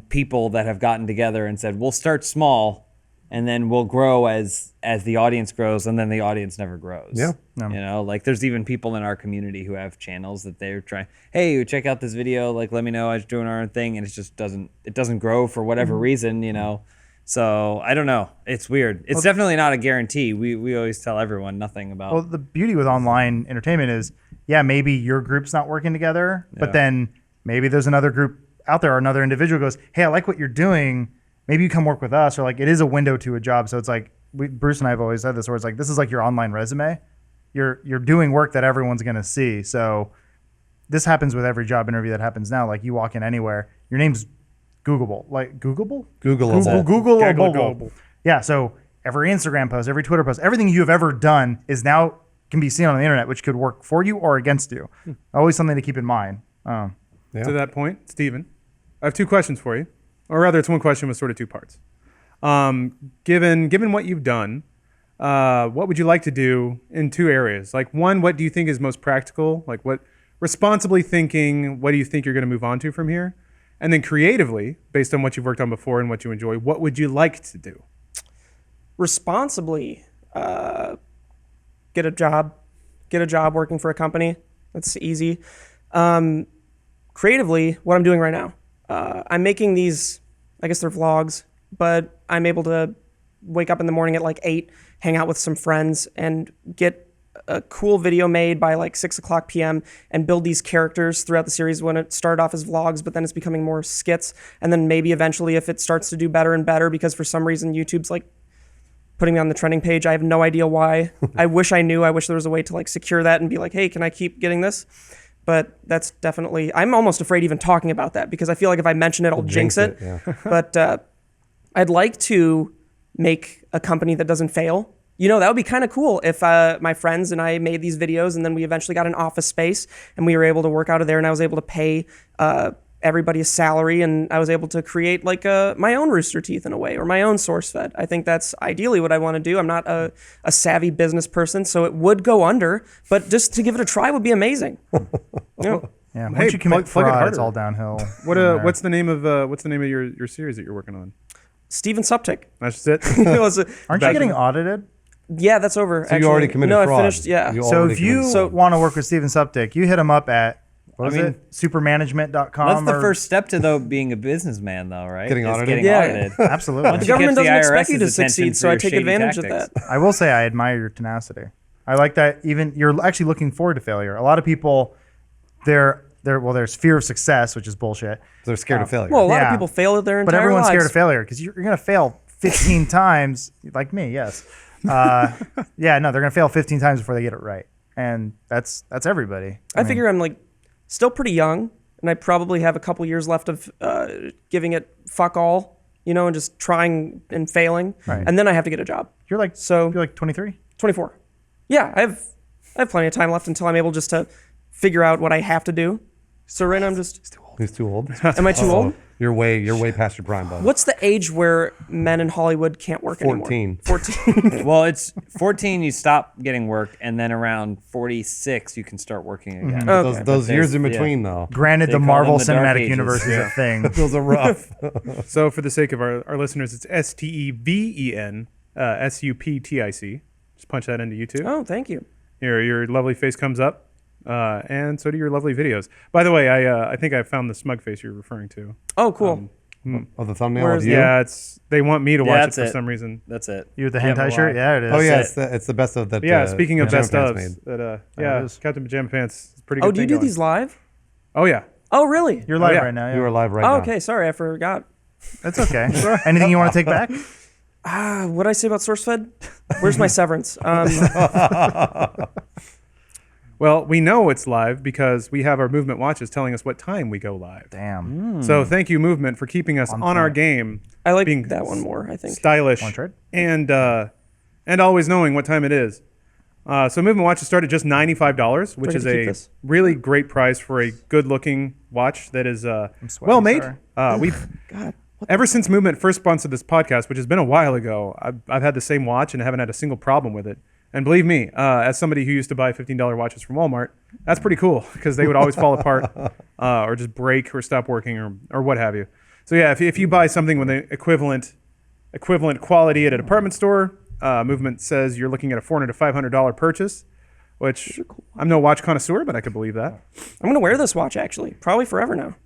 people that have gotten together and said, we'll start small and then we'll grow as the audience grows, and then the audience never grows. Yeah. Like there's even people in our community who have channels that they're trying, hey, check out this video, like let me know I was doing our own thing, and it doesn't grow for whatever reason, So I don't know. It's weird. It's definitely not a guarantee. We always tell everyone nothing about. Well, the beauty with online entertainment is, maybe your group's not working together, but then maybe there's another group out there or another individual goes, hey, I like what you're doing. Maybe you come work with us, or like it is a window to a job. So it's like Bruce and I have always said this, where it's like this is like your online resume. You're doing work that everyone's going to see. So this happens with every job interview that happens now. Like you walk in anywhere, your name's Googleable. Like Googleable? Googleable. Yeah, so every Instagram post, every Twitter post, everything you have ever done can be seen on the internet, which could work for you or against you. Always something to keep in mind. To that point, Steven, I have two questions for you. Or rather, it's one question with sort of two parts. Given what you've done, what would you like to do in two areas? Like one, what do you think is most practical? Like what, responsibly thinking, what do you think you're going to move on to from here? And then creatively, based on what you've worked on before and what you enjoy, what would you like to do? Responsibly, get a job working for a company. That's easy. Creatively, what I'm doing right now, I'm making these, I guess they're vlogs, but I'm able to wake up in the morning at like 8, hang out with some friends, and get a cool video made by like 6:00 p.m. and build these characters throughout the series. When it started off as vlogs, but then it's becoming more skits, and then maybe eventually if it starts to do better and better, because for some reason YouTube's like putting me on the trending page. I have no idea why. I wish I knew. I wish there was a way to like secure that and be like, hey, can I keep getting this? But that's definitely, I'm almost afraid even talking about that, because I feel like if I mention it, I'll jinx it. Yeah. But I'd like to make a company that doesn't fail. That would be kind of cool if my friends and I made these videos, and then we eventually got an office space and we were able to work out of there, and I was able to pay everybody a salary, and I was able to create like my own Rooster Teeth in a way, or my own SourceFed. I think that's ideally what I want to do. I'm not a savvy business person, so it would go under, but just to give it a try would be amazing. Yeah, once you commit plug it fraud, harder. it's all downhill. What's the name of your series that you're working on? Steven Suptic. That's just it. It was Aren't you getting audited? yeah, that's over. So you already committed no, fraud. I finished. Yeah. You So already if you committed- want to work with Steven Suptic, you hit him up at what is mean, it? Supermanagement.com. That's the or- first step to being a businessman, though, right? Getting Is audited? Getting Yeah. audited. Absolutely. Once The you government catch doesn't expect IRS's you to attention succeed, for so I your take shady advantage of tactics. that. I will say I admire your tenacity. I like that even you're actually looking forward to failure. A lot of people, there's fear of success, which is bullshit. They're scared of failure. Well, a lot Yeah. of people fail at their But entire everyone's lives. scared of failure because you're going to fail 15 times, like me. Yes. Yeah. No, they're going to fail 15 times before they get it right, and that's everybody. I figure I'm like still pretty young, and I probably have a couple years left of giving it fuck all, and just trying and failing, Right. and then I have to get a job. You're like 23. 24. Yeah, I have plenty of time left until I'm able just to figure out what I have to do. So right now I'm just. He's too old. Am I too old? You're way past your prime, bud. What's the age where men in Hollywood can't work 14. anymore? 14. Well, it's 14. You stop getting work, and then around 46, you can start working again. Okay. Those years in yeah. between, though, Granted, They the call Marvel them the Dark Cinematic Ages. Universe is a thing. those are rough. So for the sake of our listeners, it's Steven Suptic. Just punch that into YouTube. Oh, thank you. Your lovely face comes up, and so do your lovely videos. By the way, I think I found the smug face you're referring to. Oh, cool. Oh, the thumbnail Where of is you? Yeah, they want me to watch it that's for it. some reason. That's it. You with the You have hentai a shirt? lie. Yeah, it is. Oh yeah, That's it's the best of that. Yeah, speaking of Pajama best Pants ofs, made. that it is. Captain Pajama Pants is a pretty good. Oh, do you thing do going. these live? Oh yeah. Oh, really? You're live yeah. right now. Yeah. You are live right Oh, now. okay. Sorry, I forgot. That's okay. Anything you want to take back? What did I say about SourceFed? Where's my severance? Well, we know it's live because we have our movement watches telling us what time we go live. Damn. So thank you, movement, for keeping us on our game, I like being that one more, I think. stylish, Want to trade? and always knowing what time it is. So movement watches start at just $95, which Do I get is to keep a this? really great price for a good-looking watch that is sweating, well made. sorry. We've God. ever since Movement first sponsored this podcast, which has been a while ago, I've had the same watch and haven't had a single problem with it. And believe me, as somebody who used to buy $15 watches from Walmart, that's pretty cool because they would always fall apart or just break or stop working or what have you. So yeah, if you buy something with an equivalent quality at a department store, Movement says you're looking at a $400 to $500 purchase, which I'm no watch connoisseur, but I could believe that. I'm going to wear this watch, actually. Probably forever now.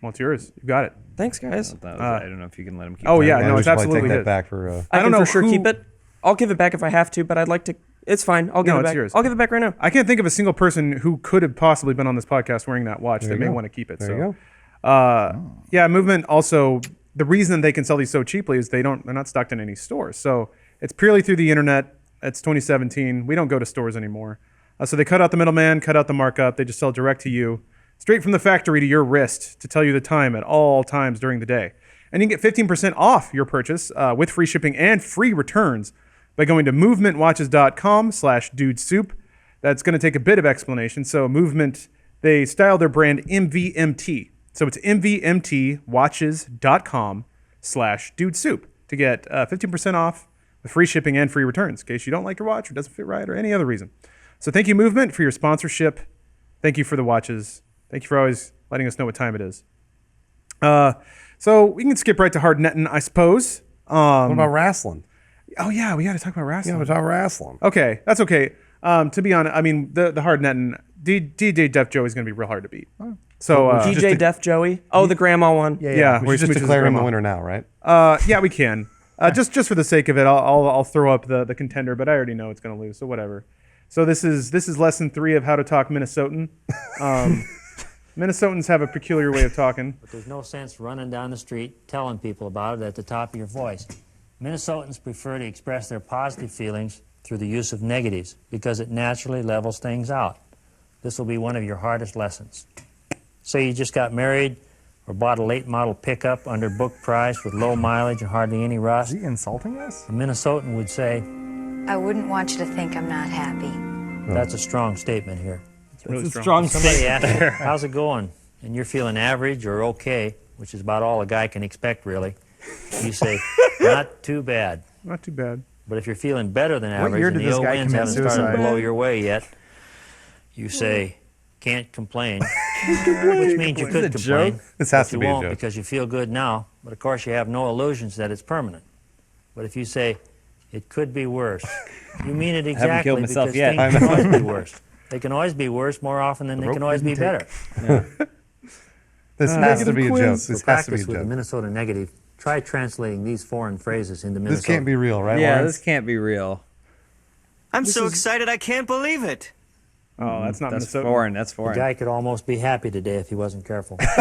Well, it's yours. You got it. Thanks, guys. I don't know if you can let him keep Oh that. yeah, Yeah, no, we it's should probably absolutely take his. that back for. I don't can know for sure who- keep it. I'll give it back if I have to, but I'd like to. It's fine. I'll give No, it it's back. yours. I'll give it back right now. I can't think of a single person who could have possibly been on this podcast wearing that watch that you may go. want to keep it. There so, you go. Yeah, Movement also, the reason they can sell these so cheaply is they're not stocked in any stores. So it's purely through the internet. It's 2017. We don't go to stores anymore. So they cut out the middleman, cut out the markup. They just sell direct to you, straight from the factory to your wrist to tell you the time at all times during the day. And you can get 15% off your purchase with free shipping and free returns by going to movementwatches.com/dudesoup. That's going to take a bit of explanation. So Movement, they style their brand MVMT. So it's mvmtwatches.com/dudesoup to get 15% off with free shipping and free returns in case you don't like your watch or doesn't fit right or any other reason. So thank you, Movement, for your sponsorship. Thank you for the watches. Thank you for always letting us know what time it is. So we can skip right to Hard Nettin, I suppose. What about wrestling? Oh yeah, we got to talk about wrestling. Yeah, we're talking wrestling. Okay, that's okay. To be honest, I mean the Hard Nettin, DJ Def Joey is going to be real hard to beat. So DJ Def Joey. Oh, the grandma one. yeah, We should just which is declare him the grandma. winner now, right? Yeah, we can. Just for the sake of it, I'll throw up the contender, but I already know it's going to lose, so whatever. So this is lesson 3 of how to talk Minnesotan. Minnesotans have a peculiar way of talking. But there's no sense running down the street telling people about it at the top of your voice. Minnesotans prefer to express their positive feelings through the use of negatives because it naturally levels things out. This will be one of your hardest lessons. Say you just got married or bought a late model pickup under book price with low mileage and hardly any rust. Is he insulting us? A Minnesotan would say, I wouldn't want you to think I'm not happy. that's a strong statement here. Really It's a strong. strong Somebody statement. asks you, how's it going? And you're feeling average or okay, which is about all a guy can expect, really. You say, not too bad. Not too bad. But if you're feeling better than What average year and did the this ill guy winds commit haven't started suicide? to blow your way yet, you say, can't complain. which means you could complain. This has but to you be a won't joke. because you feel good now. But of course, you have no illusions that it's permanent. But if you say, it could be worse, you mean it exactly killed myself because yet. things can always be worse. They can always be worse more often than they can always be better. This has to be a joke. For This has to be a practice with the joke. Minnesota negative, try translating these foreign phrases into Minnesota. This can't be real, right, Yeah, Lawrence? this can't be real. I'm so excited I can't believe it. Oh, that's not That's Minnesota. foreign. That's The foreign. guy could almost be happy today if he wasn't careful. That's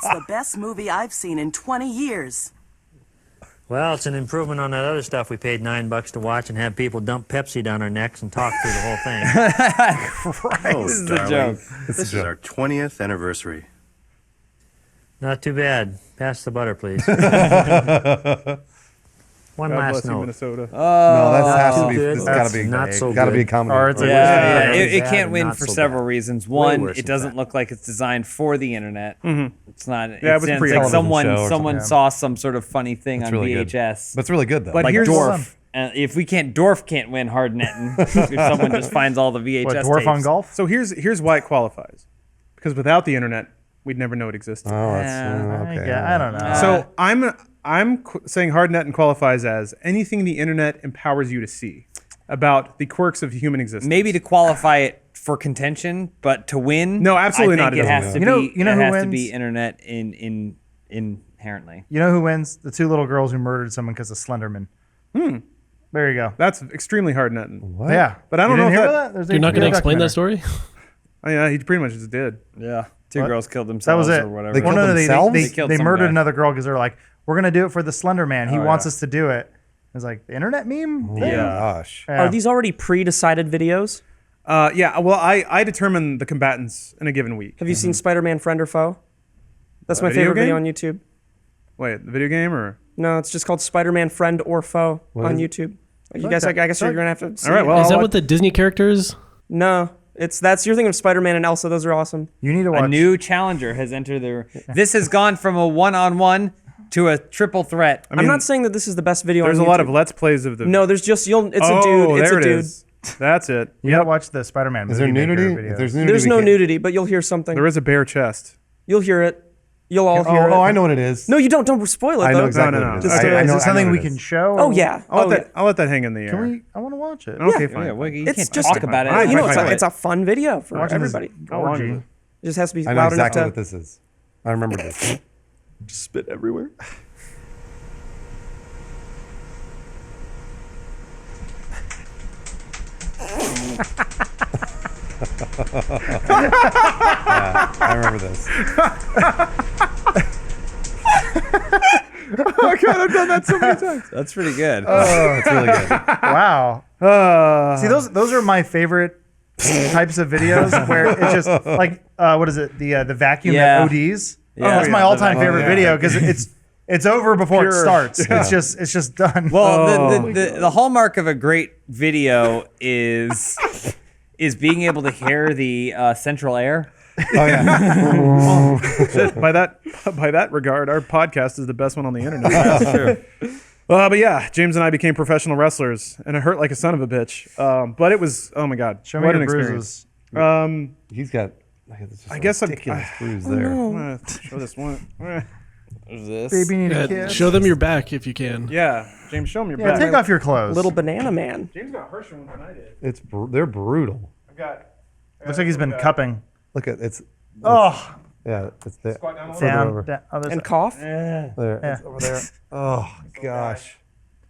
the best movie I've seen in 20 years. Well, it's an improvement on that other stuff we paid $9 to watch and have people dump Pepsi down our necks and talk through the whole thing. Oh, This is a joke. This is our 20th anniversary. Not too bad. Pass the butter, please. One God last bless you, note. Minnesota. No, that has to too be. good. This got to be. Not so Got to be a good. comedy. Or it's a- Yeah, Yeah, it bad can't and win not for so several bad. reasons. Way One, worse, it in doesn't fact. look like it's designed for the internet. It's not. Yeah, it It was sounds pre- like television someone show or someone something. saw some sort of funny thing on really good. VHS. But it's really good though. But Like here's Dwarf. If Dwarf can't win Hard Nettin if someone just finds all the VHS What, Dwarf on tapes. golf? So here's why it qualifies. Because without the internet, we'd never know it existed. oh, that's okay. Yeah, I don't know. So I'm saying Hard Nettin qualifies as anything the internet empowers you to see about the quirks of human existence. Maybe to qualify it for contention, but to win, No, absolutely I not. think It it has doesn't to win. be. You know it who has to wins? be internet inherently. You know who wins? The two little girls who murdered someone because of Slenderman. There you go. That's extremely Hard Nettin. What? Yeah, But I don't You know didn't if hear that- that? There's a You're not going to video explain that documentary. story? Oh, yeah, he pretty much just did. Yeah, two What? girls killed That themselves was it. or whatever. They Well, killed no, themselves? They, They killed they some murdered guy. another girl because they were like, "We're gonna do it for the Slender Man. He Oh, wants yeah. us to do it." It was like the internet meme. Oh, thing? gosh. Yeah. Are these already pre-decided videos? Yeah, well, I determine the combatants in a given week. Have you seen Spider-Man Friend or Foe? That's my video favorite video game? on YouTube. Wait, the video game or? No, it's just called Spider-Man Friend or Foe on is YouTube. You guys, I guess you're gonna have to. See All right, it. well, Is I'll that watch- what the Disney characters? No, that's you're thinking of Spider-Man and Elsa. Those are awesome. You need to watch. A new challenger has entered the. This has gone from a one-on-one to a triple threat. I'm not saying that this is the best video There's on a YouTube. lot of let's plays of the. No, there's just it's a oh, dude. It's there a it dude. is. That's it. You gotta watch the Spider-Man movie. Is there nudity? maker If videos. there's nudity, There's we no can't- nudity, but you'll hear something. There is a bare chest. You'll hear it. You'll all hear it. Oh, I know what it is. No, you don't. Don't spoil it. I though. know exactly No, what it is. Just, I Is know- it I know something what we it can is. show? Oh yeah. I'll let that hang in the air. Can we? I want to watch it. Okay, Yeah. fine. Yeah, well, you It's can't just talk about it. Fine, You know, fine, fine. it's a fun video for Watching this everybody. orgy. It just has to be I know loud exactly enough what to this is. I remember this. spit everywhere. I remember this. Oh God, I've done that so many times. That's pretty good. Oh, it's really good. Wow. See, those are my favorite types of videos where it's just like what is it? The vacuum Yeah. that ODs. Yeah. That's my Yeah, all-time the favorite video because it's over before it Pure. starts. It's just done. Well, the hallmark of a great video is being able to hear the central air. Oh yeah. Shit, by that regard, our podcast is the best one on the internet. That's true. But yeah, James and I became professional wrestlers, and it hurt like a son of a bitch. But it was, oh my God, Show me what your an experience. bruises. He's got. Just I guess I'm- ridiculous bruise there. I'm gonna show this one. There's this. Baby need a Yeah, kiss. show them your back if you can. Yeah, James, show me your Yeah, back. take off your clothes. Little banana man. James got harsher ones than I did. They're brutal. I've got. Looks like he's been cupping. Look at it's. Oh, Yeah, it's there. Squat down a little. Further down, over. down. Other And side. cough. There. Yeah. It's over there. Oh gosh.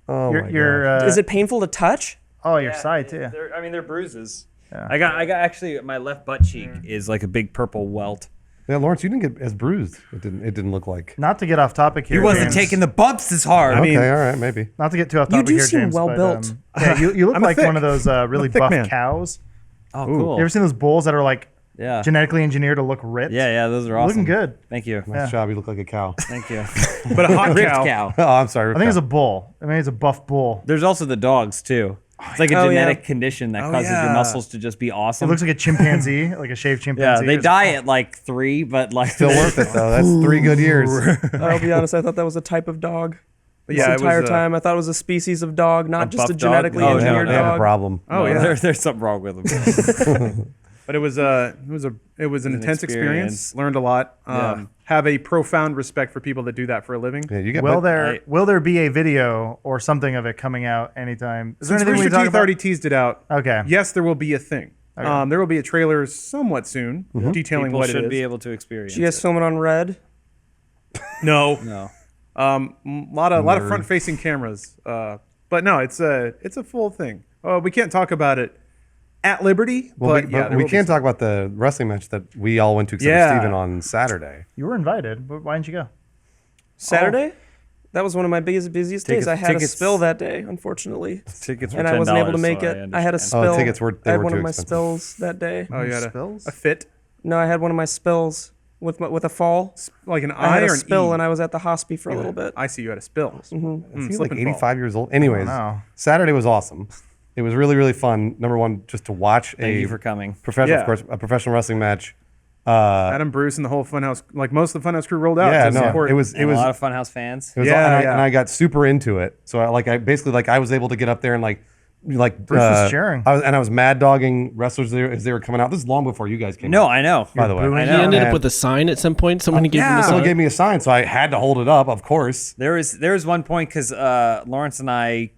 Oh my Your gosh. Is it painful to touch? your side too. They're bruises. Yeah. I got actually my left butt cheek is like a big purple welt. Yeah, Lawrence, you didn't get as bruised. It didn't look like. Not to get off topic here. He wasn't James. taking the bumps as hard. Okay, all right, maybe. Not to get too off You topic do here, seem James. well but, built. yeah, you look I'm a like thick- one of those really thick buff man. cows. Oh, cool. You ever seen those bulls that are like Yeah. genetically engineered to look ripped? Yeah, those are awesome. Looking good. Thank you. Nice job. You look like a cow. Thank you. But a hot Ripped cow. cow. Oh, I'm sorry. I think it's a bull. I mean, it's a buff bull. There's also the dogs too. It's like a Oh, genetic yeah. condition that Oh, causes your yeah. muscles to just be It awesome. looks like a chimpanzee, like a shaved yeah, chimpanzee. they It's- die at like 3, but like still worth it though. That's 3 good years. I'll be honest. I thought that was a type of dog. But This yeah, it entire was, time, I thought it was a species of dog, not just buff a dog? genetically Oh, no, engineered They have a dog. problem. Oh No, yeah. there's something wrong with them. But it was an intense experience. Learned a lot. Have a profound respect for people that do that for a living. Yeah, you get. Will there be a video or something of it coming out anytime? Is there Since anything we Rooster talk Teeth about? already teased it out. Okay. Yes, there will be a thing. Okay. There will be a trailer somewhat soon detailing People what it should is. be able to experience. Did you guys film it on Red? No. No. Lot of front-facing cameras. But no, it's a full thing. We can't talk about it at liberty. Well, but we can't talk about the wrestling match that we all went to except for Steven on Saturday. You were invited, but why didn't you go? Saturday? That was one of my busiest days. I had a spill that day, unfortunately. Tickets were and I wasn't able to $10, make so it. I had a spill. Tickets were I had one too of my expensive. spills that day. Oh, you had Spills? a fit, No, I had one of my spills with a fall. like an I eye had or a an spill E? and I was at the hospital for a little bit. I see you had a spill. He's like slip and fall. 85 years old. Anyways, know. Saturday was awesome. It was really, really fun. Number one, just to watch Thank you for coming. of course, a professional wrestling match. Adam Bruce and the whole Funhouse, like most of the Funhouse crew, rolled out. Yeah, to no, support. it was And a lot of Funhouse fans. It was Yeah, and I got super into it. So I was able to get up there and like Bruce was cheering. I was mad dogging wrestlers there as they were coming out. This is long before you guys came. No, out, I know. by the way. I He know. ended up And- with a sign at some point. Someone gave him a Someone sign. gave me a sign, so I had to hold it up. Of course. There was one point because Lawrence and I,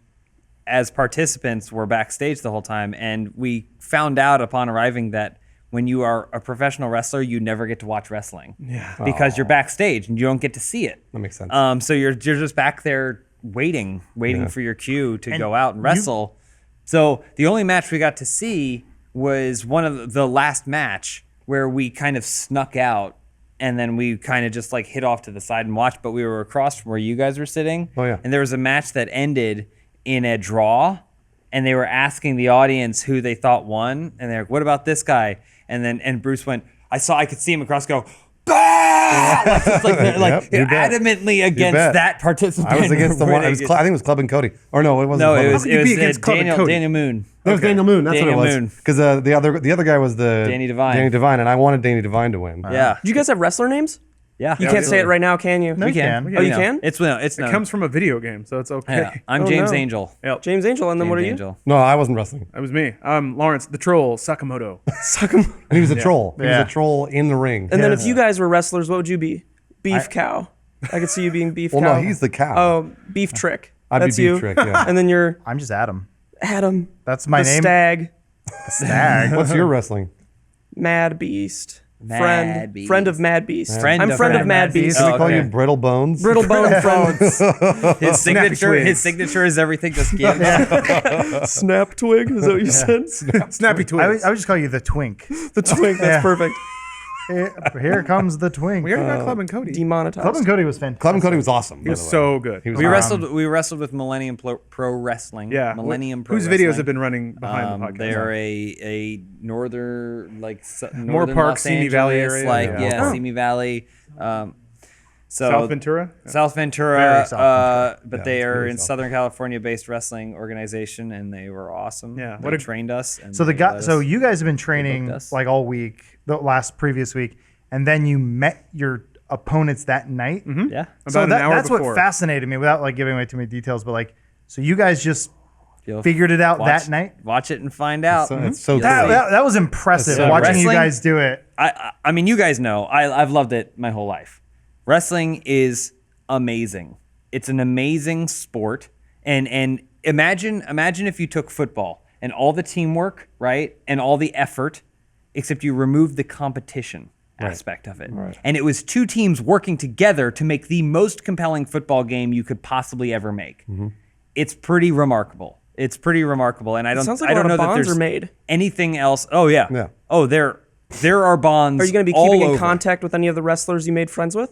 as participants, were backstage the whole time, and we found out upon arriving that when you are a professional wrestler, you never get to watch wrestling. Yeah. Because you're backstage and you don't get to see it. That makes sense. So you're just back there waiting for your cue to go out and wrestle. So the only match we got to see was one of the last match where we kind of snuck out and then we kind of just like hid off to the side and watched, but we were across from where you guys were sitting. Oh, yeah. And there was a match that ended in a draw, and they were asking the audience who they thought won, and they're like, "What about this guy?" And Bruce went, I could see him across go, "Bah!" Just like you bet. adamantly against bet. that participant. I was against the one. I think it was Club and Cody. Or no, it wasn't. No, Club it and was Cody. could you be against Club and Cody? Daniel Moon. It was Daniel Moon. That's Daniel what it Moon. was. Because the other guy was Danny Devine. Danny Devine, and I wanted Danny Devine to win. Yeah. Did you guys have wrestler names? Yeah. You can't say it right now, can you? No, you can. Oh, you can? It's It known. comes from a video game, so it's okay. Yeah. I'm Oh, James no. Angel. Yep. James Angel, and then what are James you? Angel. No, I wasn't wrestling. That was me. Lawrence, the troll, Sakamoto. And he was a troll. He was Yeah. a troll in the ring. And then if you guys were wrestlers, what would you be? Beef cow. I could see you being beef Well, cow. no, he's the cow. Oh, beef trick. I'd be That's Beef you. Trick, yeah. And then you're I'm just Adam. Adam. That's my the name. Stag. Stag. What's your wrestling? Mad Beast. Mad Beast. Friend of Mad Beast. Friend I'm of friend Mad of Mad Beast. Beast. Can Oh, they call okay. you Brittle Bones? Brittle Bone Friend. His signature is everything just gives. Snap Twig. Is that what you said? Snappy Twigs. I would just call you the Twink. The Twig. That's Yeah. perfect. Here comes the Twink. We already got Club and Cody. Demonetized. Club and Cody was fantastic. Club and Cody was awesome. He was so good. He was We awesome. wrestled with Millennium Pro Wrestling. Yeah. Millennium Pro Whose Wrestling. videos have been running behind the podcast? They're a northern Moore northern Park, Los Simi Valley Angeles, area. like Yeah. yeah, Simi Valley. So South Ventura? South Ventura, Very South Ventura. but Yeah, they it's are very in South. Southern California-based wrestling organization, and they were awesome. Yeah. They What a- trained us. And So they let us- you guys have been training booked us. like all week, the previous week, and then you met your opponents that night. yeah. About So an hour that's before. what fascinated me, without like giving away too many details. But like, so you guys just You'll figured it out watch- that night. Watch it and find out. It's so You'll That, see. that was impressive So watching you wrestling- guys do it. I mean, you guys know I've loved it my whole life. Wrestling is amazing. It's an amazing sport, and imagine if you took football and all the teamwork, right, and all the effort, except you removed the competition aspect of it, and it was two teams working together to make the most compelling football game you could possibly ever make. It's pretty remarkable. It's pretty remarkable, and I don't. sounds like I a don't lot know of that bonds there's are made. anything else. Oh yeah. Yeah. Oh, there are bonds. Are you going to be all keeping in over. contact with any of the wrestlers you made friends with?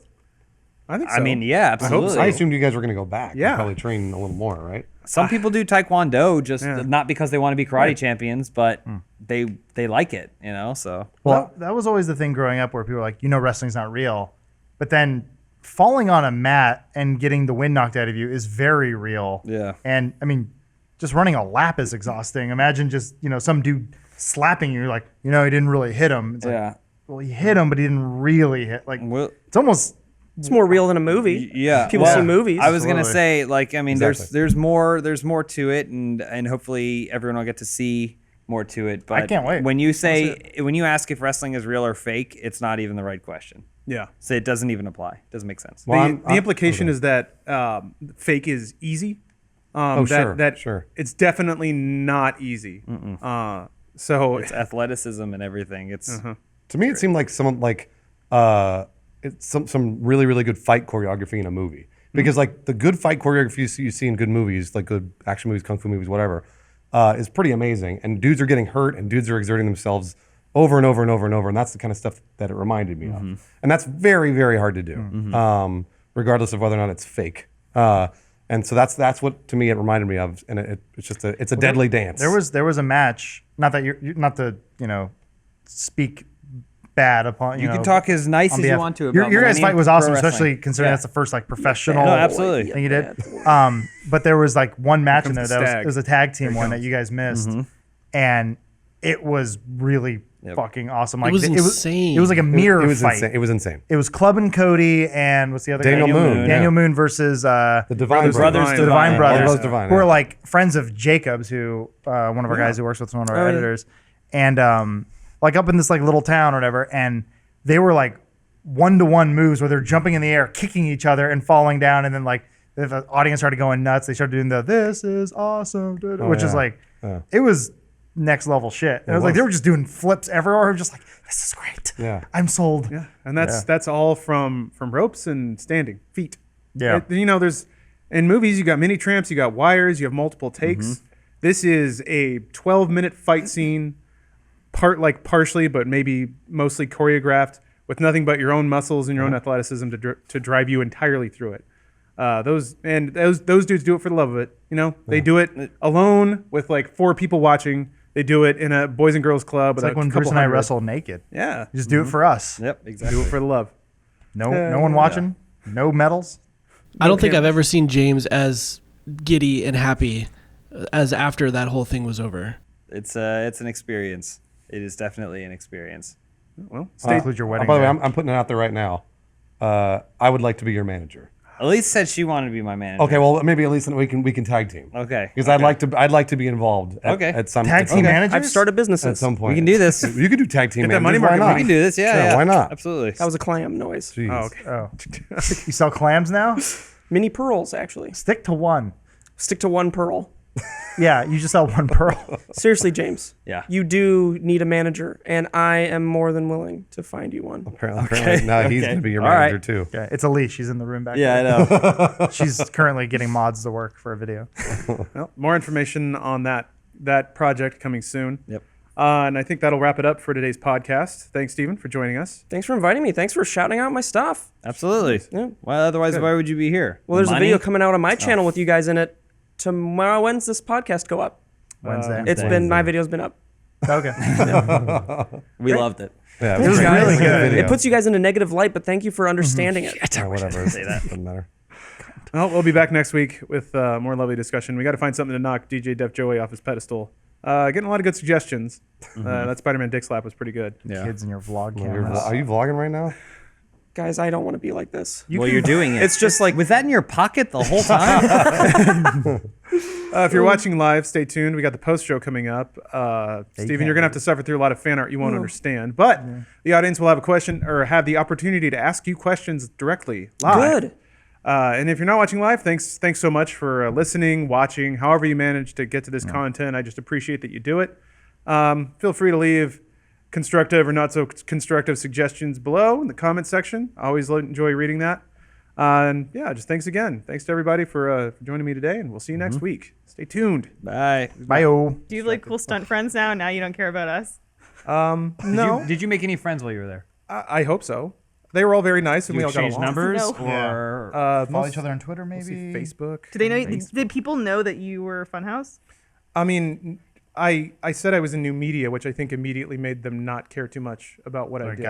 I think so. I mean, yeah, hope so. absolutely. I assumed you guys were going to go back. Yeah. And probably train a little more, right? Some people do taekwondo just Yeah. not because they want to be karate champions, but they like it, you know. So Well, that was always the thing growing up, where people were like, wrestling's not real, but then falling on a mat and getting the wind knocked out of you is very real. Yeah. And I mean, just running a lap is exhausting. Imagine just some dude slapping you, like he didn't really hit him. It's like, yeah, well, he hit him, but he didn't really hit. Like well, it's almost. It's more real than a movie. yeah. People well, see movies. I was gonna Absolutely. say, like, I mean, Exactly. there's more to it, and hopefully everyone will get to see more to it. But I can't wait. When you ask if wrestling is real or fake, it's not even the right question. Yeah. So it doesn't even apply. It doesn't make sense. The implication is that fake is easy. Sure. It's definitely not easy. So It's athleticism and everything. It's To me, it seemed like some really really good fight choreography in a movie. Because like the good fight choreography you see in good movies, like good action movies, kung fu movies, whatever, is pretty amazing. And dudes are getting hurt, and dudes are exerting themselves over and over and over and over, and that's the kind of stuff that it reminded me of. And that's very very hard to do, regardless of whether or not it's fake. And so that's what to me it reminded me of, and it's a deadly dance. There was a match. Not that you're not to speak bad upon you can talk as nice as you want to about your guys' fight was Millennium awesome, Pro especially Wrestling. considering Yeah. that's the first like professional No, absolutely. thing you did. But there was like one match in there comes the that stag. it was a tag team Here it one that comes. you guys missed, and it was really fucking awesome. Like was insane. It was like a mirror it was fight. insane. It was insane. It was Club and Cody and what's the other Daniel guy? Moon. Daniel Moon versus The Divine Brothers the Divine Divine. Brothers, Brothers Divine, who yeah. are like friends of Jacobs, who one of our guys who works with one of our editors, and like up in this like little town or whatever, and they were like 1-to-1 moves where they're jumping in the air, kicking each other, and falling down, and then like the audience started going nuts. They started doing the "This is awesome," which is like it was next level shit. And it was like they were just doing flips everywhere. I'm just like, this is great. Yeah. I'm sold. Yeah, and that's all from ropes and standing feet. Yeah. There's in movies you got mini tramps, you got wires, you have multiple takes. This is a 12-minute fight scene, partially, but maybe mostly choreographed with nothing but your own muscles and your own athleticism to drive you entirely through it. Those dudes do it for the love of it. They do it alone with like 4 people watching. They do it in a boys and girls club. It's with like a when couple Bruce and I hundred. wrestle naked. Yeah, You just do it for us. Yep, exactly. do it for the love. No one watching. No medals. I don't think I've ever seen James as giddy and happy as after that whole thing was over. It's an experience. It is definitely an experience. Well, Include your wedding. By the way, day. I'm putting it out there right now. I would like to be your manager. Elise said she wanted to be my manager. Okay, well maybe at least we can tag team. Okay. Because I'd like to be involved. At some Tag team managers. I've started businesses. at some point. We can do this. You could do tag team. Get that managers, money why market not? money. We can do this. Yeah. Why not? Absolutely. That was a clam noise. Jeez. Oh, okay. Oh, you sell clams now? Mini pearls, actually. Stick to one. Stick to one pearl. Yeah, you just sell one pearl. Seriously, James. Yeah. You do need a manager, and I am more than willing to find you one. Apparently now he's going to be your All manager right. too. Yeah, it's Elise. She's in the room back Yeah, there. I know. She's currently getting mods to work for a video. Well, more information on that project coming soon. Yep. And I think that'll wrap it up for today's podcast. Thanks, Steven, for joining us. Thanks for inviting me. Thanks for shouting out my stuff. Absolutely. Yeah. Well, otherwise, why would you be here? Well, there's Money? a video coming out on my channel with you guys in it tomorrow. When's this podcast go up? Wednesday. It's been my video's been up. Okay. We loved it. Yeah, It was great. really Great good. video. It puts you guys in a negative light, but thank you for understanding it. Yeah, whatever. Doesn't matter. Well, we'll be back next week with more lovely discussion. We got to find something to knock DJ Def Joey off his pedestal. Getting a lot of good suggestions. That Spider-Man dick slap was pretty good. Yeah. Kids in your vlog cameras. Are you vlogging right now? Guys, I don't want to be like this. You're doing it. It's just like, Was that in your pocket the whole time? If you're watching live, stay tuned. We got the post show coming up. Steven, you're going to have to suffer through a lot of fan art you won't understand. But the audience will have a question or have the opportunity to ask you questions directly live. good. And if you're not watching live, thanks so much for listening, watching, however you manage to get to this content. I just appreciate that you do it. Feel free to leave constructive or not so constructive suggestions below in the comment section. I always enjoy reading that. And yeah, just thanks again. Thanks to everybody for joining me today, and we'll see you next week. Stay tuned. Bye. Bye-o. Do you have like cool stunt friends now? Now you don't care about us? No, Did you make any friends while you were there? I hope so. They were all very nice, and we all got Exchange along. numbers No. or Follow Most- each other on Twitter, mostly maybe. Facebook. Do they know? Did people know that you were Funhaus? I mean, I said I was in new media, which I think immediately made them not care too much about what I did. Gotcha.